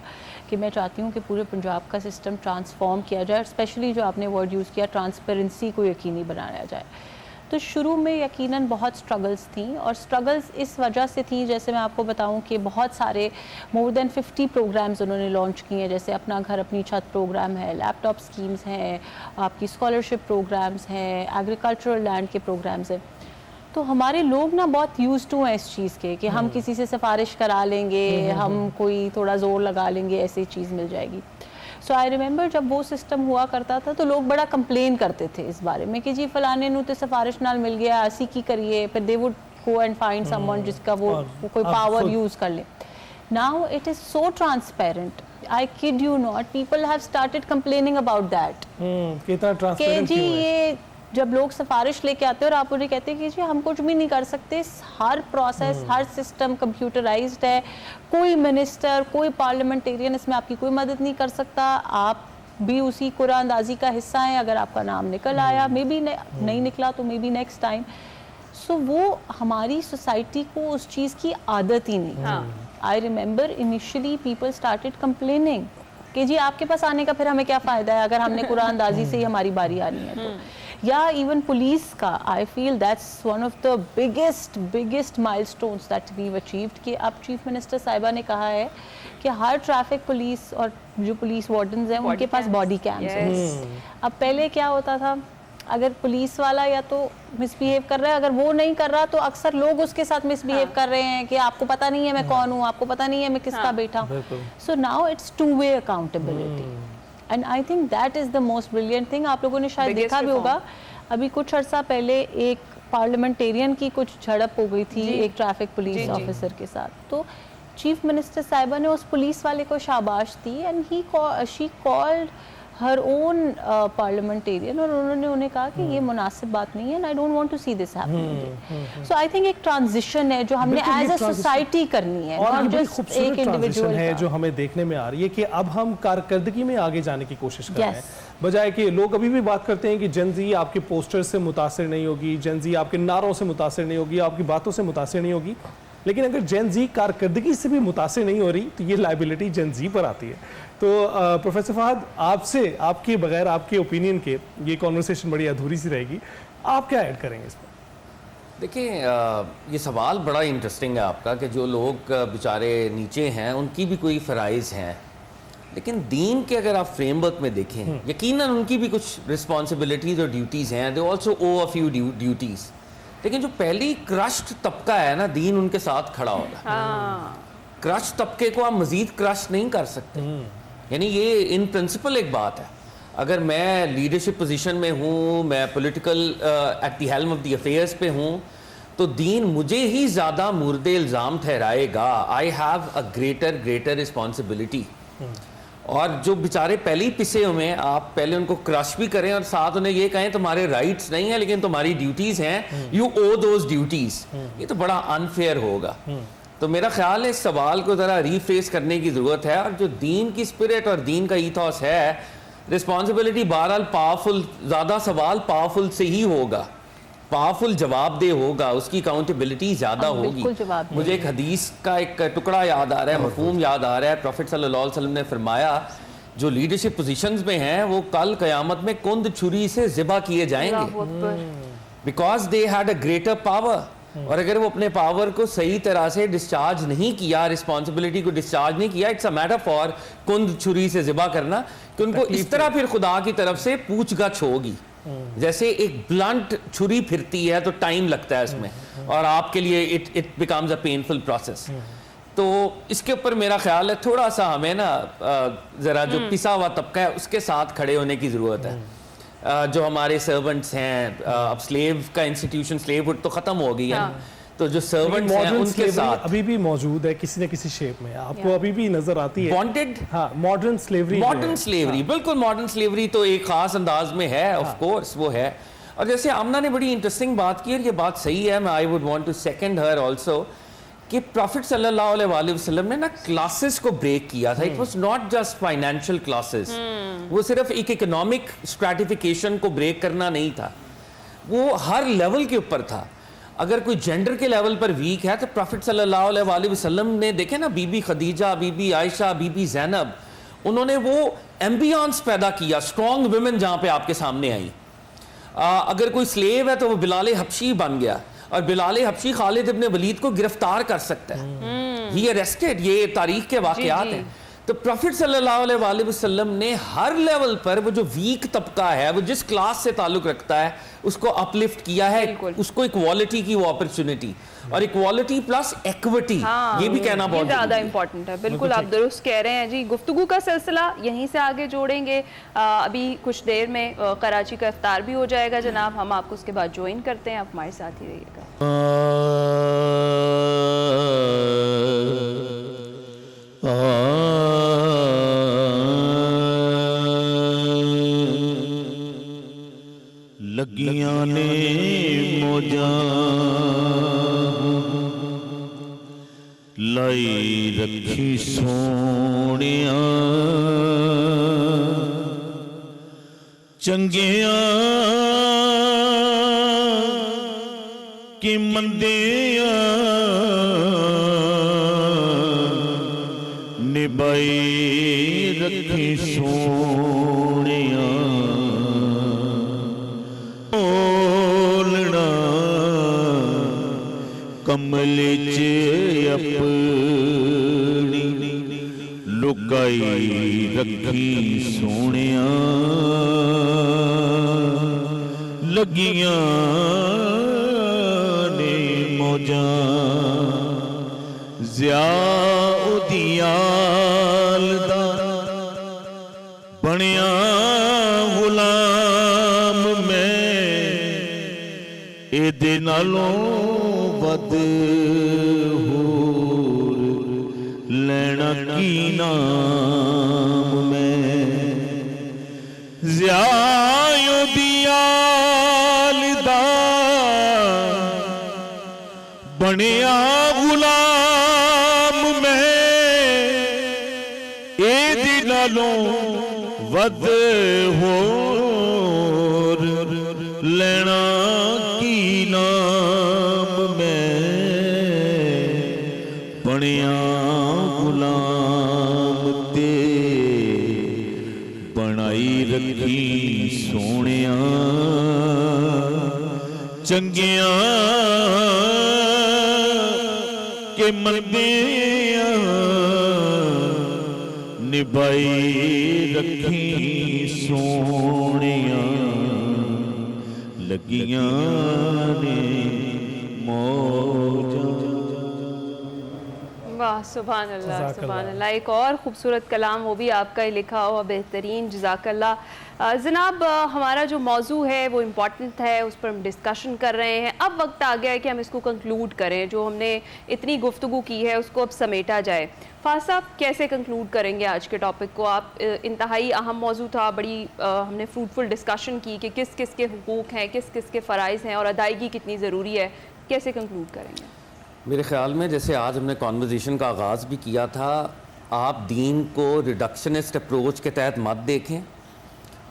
कि मैं चाहती हूँ कि पूरे पंजाब का सिस्टम ट्रांसफॉर्म किया जाए, स्पेशली जो आपने वर्ड यूज़ किया ट्रांसपेरेंसी को यकीनी बनाया जाए। तो शुरू में यकीनन बहुत स्ट्रगल्स थी, और स्ट्रगल्स इस वजह से थी, जैसे मैं आपको बताऊं कि बहुत सारे मोर देन 50 प्रोग्राम्स उन्होंने लॉन्च किए हैं, जैसे अपना घर अपनी छत प्रोग्राम है, लैपटॉप स्कीम्स हैं, आपकी स्कॉलरशिप प्रोग्राम्स हैं, एग्रीकल्चरल लैंड के प्रोग्राम्स हैं। तो हमारे लोग ना बहुत यूज़ टू हैं इस चीज़ के कि हम किसी से सिफारिश करा लेंगे, हम कोई थोड़ा ज़ोर लगा लेंगे, ऐसी चीज़ मिल जाएगी। सो आई रिमेंबर जब वो सिस्टम हुआ करता था तो लोग बड़ा कंप्लेन करते थे इस बारे में कि जी फलाने नू तो सिफारिश नाल मिल गया, ऐसी की करिए, फिर they would go and find someone जिसका वो कोई पावर यूज़ कर ले। Now it is so transparent, I kid you not, people have started complaining about that कितना ट्रांसपेरेंट जी ये जब लोग सिफारिश लेके आते हैं और आप उन्हें कहते हैं कि जी हम कुछ भी नहीं कर सकते, हर प्रोसेस हर सिस्टम कंप्यूटराइज्ड है, कोई मिनिस्टर कोई पार्लियामेंटेरियन इसमें आपकी कोई मदद नहीं कर सकता, आप भी उसी कुरानंदाजी का हिस्सा हैं, अगर आपका नाम निकल आया मे बी नहीं निकला तो मे बी नेक्स्ट टाइम। सो वो हमारी सोसाइटी को उस चीज़ की आदत ही नहीं। I remember initially people started complaining कि जी आपके पास आने का फिर हमें क्या फ़ायदा है अगर हमने कुरानंदाजी से ही हमारी बारी आनी है तो। या इवन पुलिस का, I feel that's one of the biggest milestones that weave achieved कि अब चीफ मिनिस्टर साहिबा ने कहा है कि हर ट्रैफिक पुलिस और जो पुलिस वार्डन्स हैं उनके पास बॉडी कैम्स हैं। अब पहले क्या होता था, अगर पुलिस वाला या तो मिसबिहेव कर रहा है, अगर वो नहीं कर रहा तो अक्सर लोग उसके साथ मिसबिहेव कर रहे हैं कि आपको पता नहीं है मैं कौन हूँ, आपको पता नहीं है मैं किसका बेटा हूँ। So now it's two way accountability and I think that is the most brilliant thing. आप लोगों ने शायद देखा भी होगा, अभी कुछ अर्सा पहले एक पार्लियामेंटेरियन की कुछ झड़प हो गई थी एक ट्रैफिक पुलिस ऑफिसर के साथ, तो चीफ मिनिस्टर साहिबा ने उस पुलिस वाले को शाबाश दी and she called her own parliamentarian और उन्होंने उन्हें कहा कि ये मुनासिब बात नहीं है and I don't want to see this happening. So I think एक ट्रांजिशन है जो हमने एज अ सोसाइटी करनी है, और नॉट बड़ी जस्ट खूबसूरत एक इंडिविजुअल है जो हमें देखने में आ रही है कि अब हम कारकर्दगी में आगे जाने की कोशिश कर रहे हैं, बजाय कि लोग अभी भी बात करते हैं कि जनजी आपके पोस्टर से मुतासिर नहीं होगी, जनजी आपके नारों से मुतासिर नहीं होगी, आपकी बातों से मुतासिर नहीं होगी। लेकिन अगर जनजी कारकर्दगी से भी मुतासिर नहीं हो रही तो ये लाइबिलिटी जनजी पर आती है। तो प्रोफेसर फहद, आपसे आपके बगैर आपके ओपिनियन के ये कॉन्वर्सेशन बड़ी अधूरी सी रहेगी, आप क्या ऐड करेंगे इस पर? देखिए ये सवाल बड़ा इंटरेस्टिंग है आपका कि जो लोग बेचारे नीचे हैं उनकी भी कोई फ़राइज़ हैं, लेकिन दीन के अगर आप फ्रेमवर्क में देखें यकीनन उनकी भी कुछ रिस्पॉन्सिबिलिटीज़ और ड्यूटीज़ हैं, they also owe a few duties. लेकिन जो पहली क्रश्ड तबका है ना, दीन उनके साथ खड़ा होगा। क्रश तबके को आप मज़ीद क्रश नहीं कर सकते, यानी ये इन प्रिंसिपल एक बात है। अगर मैं लीडरशिप पोजीशन में हूँ, मैं political at the helm of the affairs पे हूँ, तो दीन मुझे ही ज़्यादा मुर्दे इल्ज़ाम ठहराएगा। I have a greater responsibility. और जो बेचारे पहले ही पिसे हुए हैं, आप पहले उनको क्रश भी करें और साथ उन्हें ये कहें तुम्हारे राइट्स नहीं है लेकिन तुम्हारी ड्यूटीज़ हैं, यू ओ दोज ड्यूटीज़, ये तो बड़ा अनफेयर होगा। तो मेरा ख्याल है इस सवाल को ज़रा रीफ्रेस करने की ज़रूरत है, और जो दीन की स्पिरिट और दीन का ईथॉस है, रिस्पॉन्सिबिलिटी बहरहाल पावरफुल, ज़्यादा सवाल पावरफुल से ही होगा, पावरफुल जवाबदेह होगा, उसकी अकाउंटेबिलिटी ज़्यादा होगी। मुझे एक हदीस का एक टुकड़ा याद आ रहा है, मफहूम याद आ रहा है। प्रॉफिट सल्लल्लाहु अलैहि वसल्लम ने फरमाया जो लीडरशिप पोजीशंस में हैं वो कल क़यामत में कुंद छुरी से ज़िबा किए जाएंगे, अल्लाहु Akbar. Because they had a greater power. और अगर वो अपने पावर को सही तरह से डिस्चार्ज नहीं किया, रिस्पॉन्सिबिलिटी को डिस्चार्ज नहीं किया, इट्स अ मैटर फॉर कुंद छुरी से ज़िबा करना, कि उनको इस तरह फिर खुदा की तरफ से पूछगछ होगी। जैसे एक ब्लंट छुरी फिरती है तो टाइम लगता है उसमें, और आपके लिए it becomes a painful process. तो इसके ऊपर मेरा ख्याल है थोड़ा सा हमें ना ज़रा जो पिसा हुआ तबका है उसके साथ खड़े होने की ज़रूरत है। जो हमारे सर्वेंट्स हैं, अब स्लेव का इंस्टीट्यूशन, स्लेवहुड तो ख़त्म हो गई है, तो जो सर्वेंट्स हैं उनके साथ अभी भी मौजूद है किसी न किसी शेप में, आपको अभी भी नजर आती है। बॉन्डेड, हाँ, मॉडर्न स्लेवरी, बिल्कुल मॉडर्न स्लेवरी तो एक खास अंदाज में है, ऑफ कोर्स वो है। और जैसे आमना ने बड़ी इंटरेस्टिंग बात की, और ये बात सही है, मैं I would want to second her also, कि प्रॉफिट सल्लल्लाहु अलैहि वसल्लम ने ना क्लासेस को ब्रेक किया था। It was not just financial classes, वो सिर्फ एक इकोनॉमिक स्ट्रैटिफिकेशन को ब्रेक करना नहीं था, वो हर लेवल के ऊपर था। अगर कोई जेंडर के लेवल पर वीक है तो प्रॉफिट सल्लल्लाहु अलैहि वसल्लम ने देखे ना, बीबी खदीजा, बीबी आयशा, बीबी ज़ैनब, उन्होंने वो एम्बियंस पैदा किया, स्ट्रॉन्ग वुमेन जहाँ पे आपके सामने आई। अगर कोई स्लेव है तो वो बिलाल हबशी बन गया, और बिलाल हबशी खालिद इब्ने वलीद को गिरफ्तार कर सकता है, ही अरेस्टेड, ये तारीख के वाकयात हैं। तो प्रॉफिट सल्लल्लाहु अलैहि वसल्लम ने हर लेवल पर वो जो वीक तबका है, वो जिस क्लास से ताल्लुक रखता है, उसको अपलिफ्ट किया है, उसको इक्वालिटी की वो अपॉर्चुनिटी, और इक्वालिटी प्लस इक्विटी, ये भी कहना बहुत ज़्यादा इंपॉर्टेंट है। बिल्कुल आप दुरुस्त कह रहे हैं जी। गुफ्तगू का सिलसिला यहीं से आगे जोड़ेंगे। अभी कुछ देर में कराची का इफ्तार भी हो जाएगा जनाब, हम आपको उसके बाद ज्वाइन करते हैं, आप हमारे साथ ही रहिएगा। लगियां ने मौजा लाई रखी सोनिया, चंगिया कि मंदिया निभाई रखी सोनिया, बोलना कमल च अपनी लुकाई रखी सोनिया, लगियां ने मौजा ज़ियाउद्दीन दा बनिया गुलाम मैं, एदे नालों वध होर लेना की नाम मैं, ज़ियाउद्दीन दा बनिया गुलाम मैं, एदे नालों वध होर लेना की नाम मैं, बनिया गुलाम ते बनाई रखी सोनिया, चंगिया के मंदिया निभाई रखी सोनिया, लगियां ने मौजा। वाह, सुभान अल्लाह, सुभान अल्लाह। एक और खूबसूरत कलाम, वो भी आपका ही लिखा हुआ, बेहतरीन, जज़ाकल्लाह। जनाब, हमारा जो मौजू है वो इम्पॉर्टेंट है, उस पर हम डिस्कशन कर रहे हैं। अब वक्त आ गया है कि हम इसको कंक्लूड करें, जो हमने इतनी गुफ्तगू की है उसको अब समेटा जाए। फाज साहब, कैसे कंक्लूड करेंगे आज के टॉपिक को आप? इंतहाई अहम मौजू था, बड़ी हमने फ्रूटफुल डिस्कशन की कि किस किस के हुकूक हैं, किस किस के फ़राइज़ हैं और अदायगी कितनी ज़रूरी है। कैसे कंक्लूड करेंगे? मेरे ख्याल में जैसे आज हमने कॉन्वर्जेशन का आगाज़ भी किया था, आप दीन को रिडक्शनिस्ट अप्रोच के तहत मत देखें।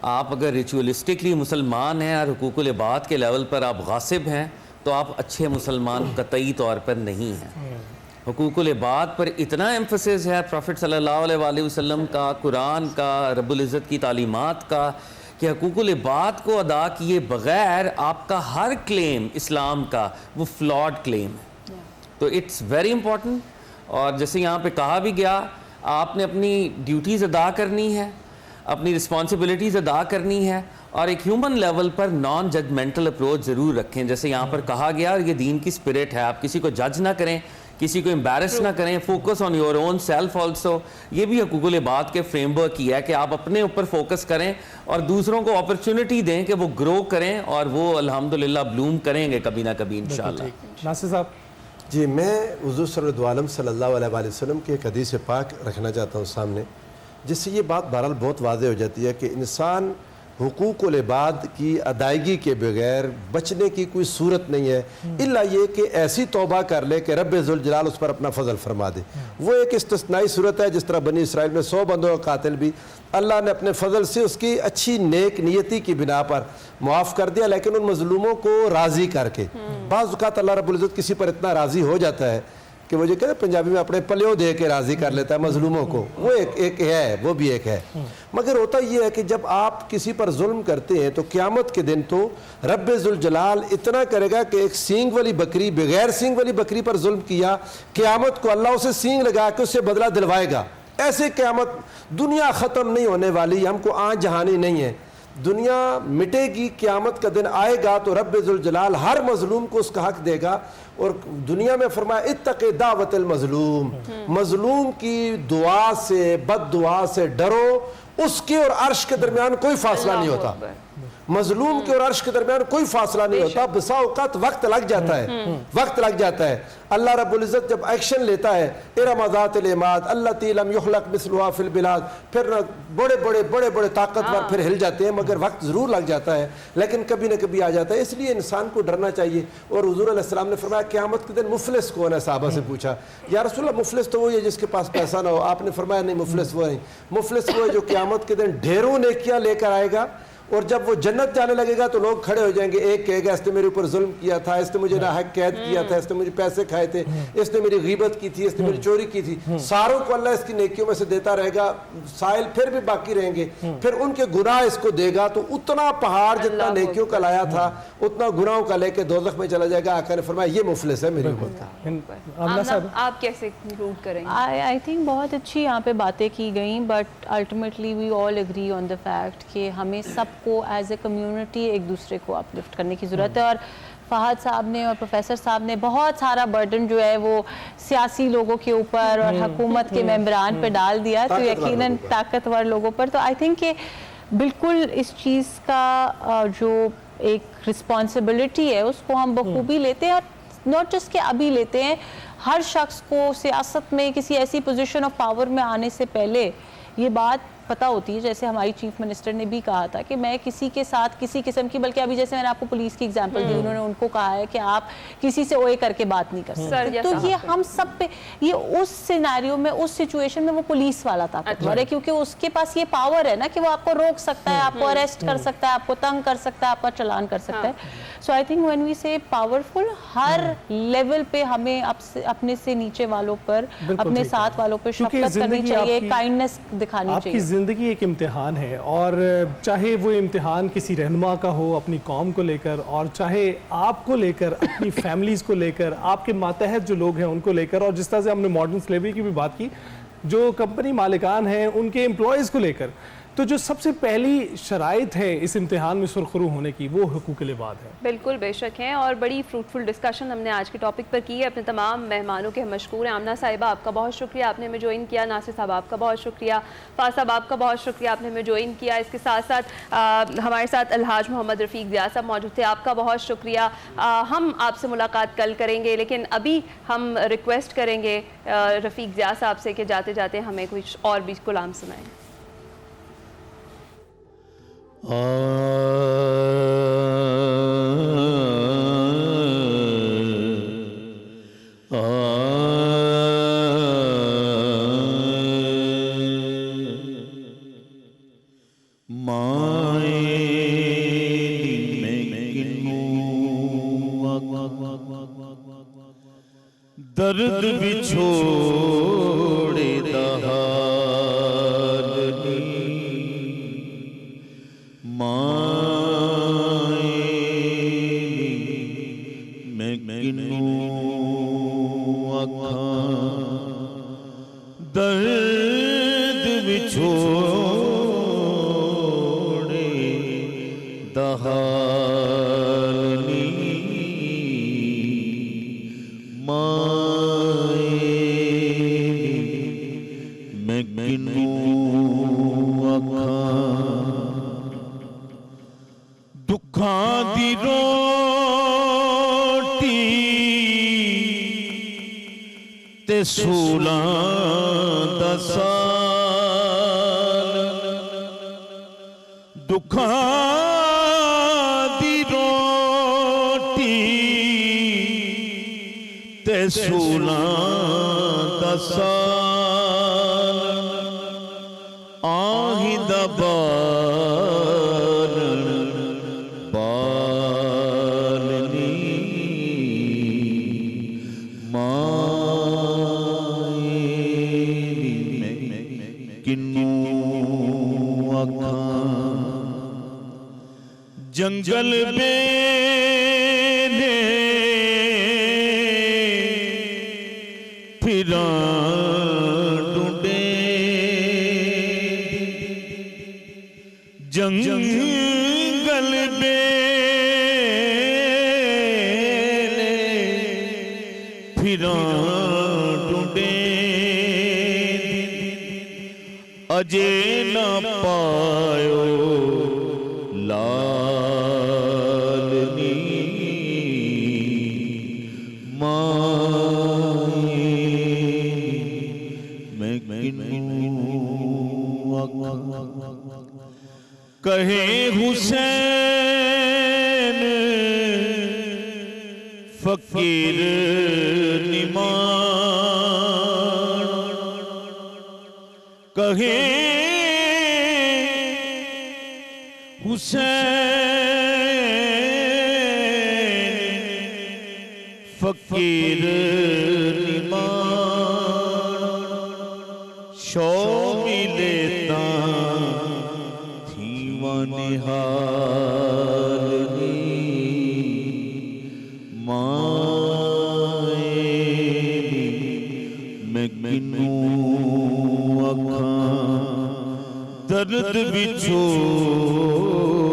आप अगर रिचुअलिस्टिकली मुसलमान हैं और हुकूकुल इबाद के लेवल पर आप गासिब हैं, तो आप अच्छे मुसलमान कतई तौर पर नहीं हैं। हुकूकुल इबाद पर इतना एम्फसिस है प्रॉफिट सल्लल्लाहु अलैहि वसल्लम का, कुरान का, रब्बुल इज़्ज़त की तालीमात का, कि हुकूकुल इबाद को अदा किए बग़ैर आपका हर क्लेम इस्लाम का वो फ्लॉड क्लेम है। तो इट्स वेरी इंपॉर्टेंट। और जैसे यहाँ पे कहा भी गया, आपने अपनी ड्यूटीज़ अदा करनी है, अपनी रिस्पॉन्सिबिलिटीज़ अदा करनी है, और एक ह्यूमन लेवल पर नॉन जजमेंटल अप्रोच ज़रूर रखें। जैसे यहाँ पर कहा गया, और ये दीन की स्पिरिट है, आप किसी को जज ना करें, किसी को एम्बैरस ना करें, focus on your own self also. ये भी हुकूकुल इबाद के फ्रेमवर्क की है कि आप अपने ऊपर फोकस करें और दूसरों को अपॉर्चुनिटी दें कि वो ग्रो करें, और वो अल्हम्दुलिल्लाह ब्लूम करेंगे कभी ना कभी इंशाल्लाह। नासिर साहब। जी, मैं हुज़ूर सल्लल्लाहु अलैहि वसल्लम की एक हदीस पाक रखना चाहता हूँ सामने, जिससे ये बात बहरहाल बहुत वाज़ेह हो जाती है कि इंसान हुकूकुल इबाद की अदायगी के बगैर बचने की कोई सूरत नहीं है, इल्ला ये कि ऐसी तौबा कर ले कि रब्बे ज़ुल जलाल उस पर अपना फजल फरमा दे। वो एक इस्तिस्नाई सूरत है, जिस तरह बनी इसराइल में 100 बंदों का कातिल भी अल्लाह ने अपने फजल से उसकी अच्छी नेक नियति की बिना पर मुआफ़ कर दिया, लेकिन उन मजलूमों को राज़ी करके। बाज़ औक़ात अल्लाह रब्बुल इज़्ज़त किसी पर इतना राज़ी हो जाता है कि वो जो कहते हैं पंजाबी में अपने पल्यों दे के राज़ी कर लेता है मजलूमों को, वो एक है, वो भी एक है। मगर होता ये है कि जब आप किसी पर जुल्म करते हैं तो क़यामत के दिन तो रब्बे ज़ुल जलाल इतना करेगा कि एक सींग वाली बकरी, बगैर सींग वाली बकरी पर जुल्म किया, क़यामत को अल्लाह उसे सींग लगा के उससे बदला दिलवाएगा। ऐसे क़यामत, दुनिया ख़त्म नहीं होने वाली, हमको आज जहानी नहीं है, दुनिया मिटेगी, क़यामत का दिन आएगा तो रब्बे ज़ुल जलाल हर मजलूम को उसका हक देगा। और दुनिया में फरमाया इत्तक़ी दावतल मजलूम, मजलूम की दुआ से, बद दुआ से डरो, उसके और अर्श के दरमियान कोई फासला नहीं होता, मजलूम के और अर्श के दरमियान कोई फासला नहीं होता। बसा औक़ात वक्त लग जाता है, वक्त लग जाता है। अल्लाह रब्बुल इज़्ज़त जब एक्शन लेता है, इरम ज़ातिल इमाद अल्लती लम युख़लक़ मिस्लुहा फ़िल बिलाद, फिर ना बड़े बड़े ताकतवर फिर हिल जाते हैं, मगर वक्त ज़रूर लग जाता है, लेकिन कभी ना कभी आ जाता है। इसलिए इंसान को डरना चाहिए। और हुज़ूर अलैहिस्सलाम ने फरमाया क़यामत के दिन मुफलिस कौन है? सहाबा से पूछा, या रसूलल्लाह मुफलिस तो वो है जिसके पास पैसा ना हो। आपने फरमाया नहीं, मुफलिस वो नहीं, मुफलिस वो है जो क़यामत के दिन ढेरों नेकियां लेकर आएगा, और जब वो जन्नत जाने लगेगा तो लोग खड़े हो जाएंगे, एक कहेगा इसने मेरे ऊपर जुल्म किया था, इसने मुझे नाहक कैद किया था, इसने मुझे पैसे खाए थे, इसने मेरी गीबत की थी, इसने मेरी चोरी की थी। सारों को अल्लाह इसकी नेकियों में से देता रहेगा, साइल फिर भी बाकी रहेंगे, फिर उनके गुनाह इसको देगा, तो उतना पहाड़ जितना नेकियों का लाया था उतना गुनाहों का लेके दोज़ख में चला जाएगा। आका ने फरमाया ये मुफलिस है मेरी उम्मत का। आप कैसे कंक्लूड करेंगे? आई थिंक बहुत अच्छी यहाँ पे बातें की गई, but ultimately we all agree on the fact कि हमें सबको एज ए कम्युनिटी एक दूसरे को अपलिफ्ट करने की ज़रूरत है। और फ़हद साहब ने और प्रोफेसर साहब ने बहुत सारा बर्डन जो है वो सियासी लोगों के ऊपर और हुकूमत के मेंबरान पे डाल दिया, तो यकीनन ताकतवर लोगों पर। तो आई थिंक कि बिल्कुल इस चीज़ का जो एक रिस्पॉन्सिबिलिटी है उसको हम बखूबी लेते हैं, और नॉट जस्ट कि अभी लेते हैं, हर शख्स को सियासत में किसी ऐसी पोजीशन ऑफ पावर में आने से पहले ये बात पता होती है। जैसे हमारी चीफ मिनिस्टर ने भी कहा था कि मैं किसी के साथ किसी किस्म की, बल्कि अभी जैसे मैंने आपको पुलिस की एग्जांपल दी, उन्होंने उनको कहा है कि आप किसी से ओए करके बात नहीं कर सकते। तो ये हम सब पे, ये उस सिनेरियो में, उस सिचुएशन में वो पुलिस वाला ताकतवर है, क्योंकि उसके पास ये पावर है ना कि वो आपको रोक सकता है, आपको अरेस्ट कर सकता है, आपको तंग कर सकता है, आपका चालान कर सकता है। सो आई थिंक व्हेन वी से पावरफुल, हर लेवल पे हमें अपने से नीचे वालों पर, अपने साथ वालों पर शफकत करनी चाहिए, काइंडनेस दिखानी चाहिए। ज़िंदगी एक इम्तिहान है, और चाहे वो इम्तिहान किसी रहनुमा का हो अपनी कौम को लेकर, और चाहे आपको लेकर, अपनी फैमिलीज़ को लेकर, आपके मातहत जो लोग हैं उनको लेकर, और जिस तरह से हमने मॉडर्न स्लेवरी की भी बात की, जो कंपनी मालिकान हैं उनके एम्प्लॉयज़ को लेकर, तो जो सबसे पहली शराइत है इस इम्तिहान में सुरखरू होने की, वो हुकूकुल इबाद है। बिल्कुल बेशक हैं, और बड़ी फ्रूटफुल डिस्कशन हमने आज के टॉपिक पर की है। अपने तमाम मेहमानों के मशकूर हैं। आमना साहिबा आपका बहुत शुक्रिया, आपने हमें ज्वाइन किया। नासिर साहब आपका बहुत शुक्रिया। फ़ाज़ साहब आपका बहुत शुक्रिया, आपने हमें ज्वाइन किया। इसके साथ साथ हमारे साथ अलहाज मोहम्मद रफ़ीक ज़िया साहब मौजूद थे, आपका बहुत शुक्रिया। हम आपसे मुलाकात कल करेंगे, लेकिन अभी हम रिक्वेस्ट करेंगे रफ़ीक ज़िया साहब से कि जाते जाते हमें कुछ और भी कलाम सुनाएं। दर्द विछोड़े दहालनी माए मैं किनू आखां दर्द विछोड़े दहालनी मैं किनू आखां दुखां दी रोटी ते सूलां दा साल दुखां दी रोटी ते सूलां दा साल आहिंदा बालनी माए किन्नू आखां जंगल बेने फिरां ढूंढे जंगल बेने फिरां ढूंढे अजे ना पायो लालनी माए मैं किन्नू आखां कहे हुसैन फकीर निमान कहे हुसैन फकीर निमान शो मिले निहालनी माए मैं किन्नू आखां दर्द विछोड़े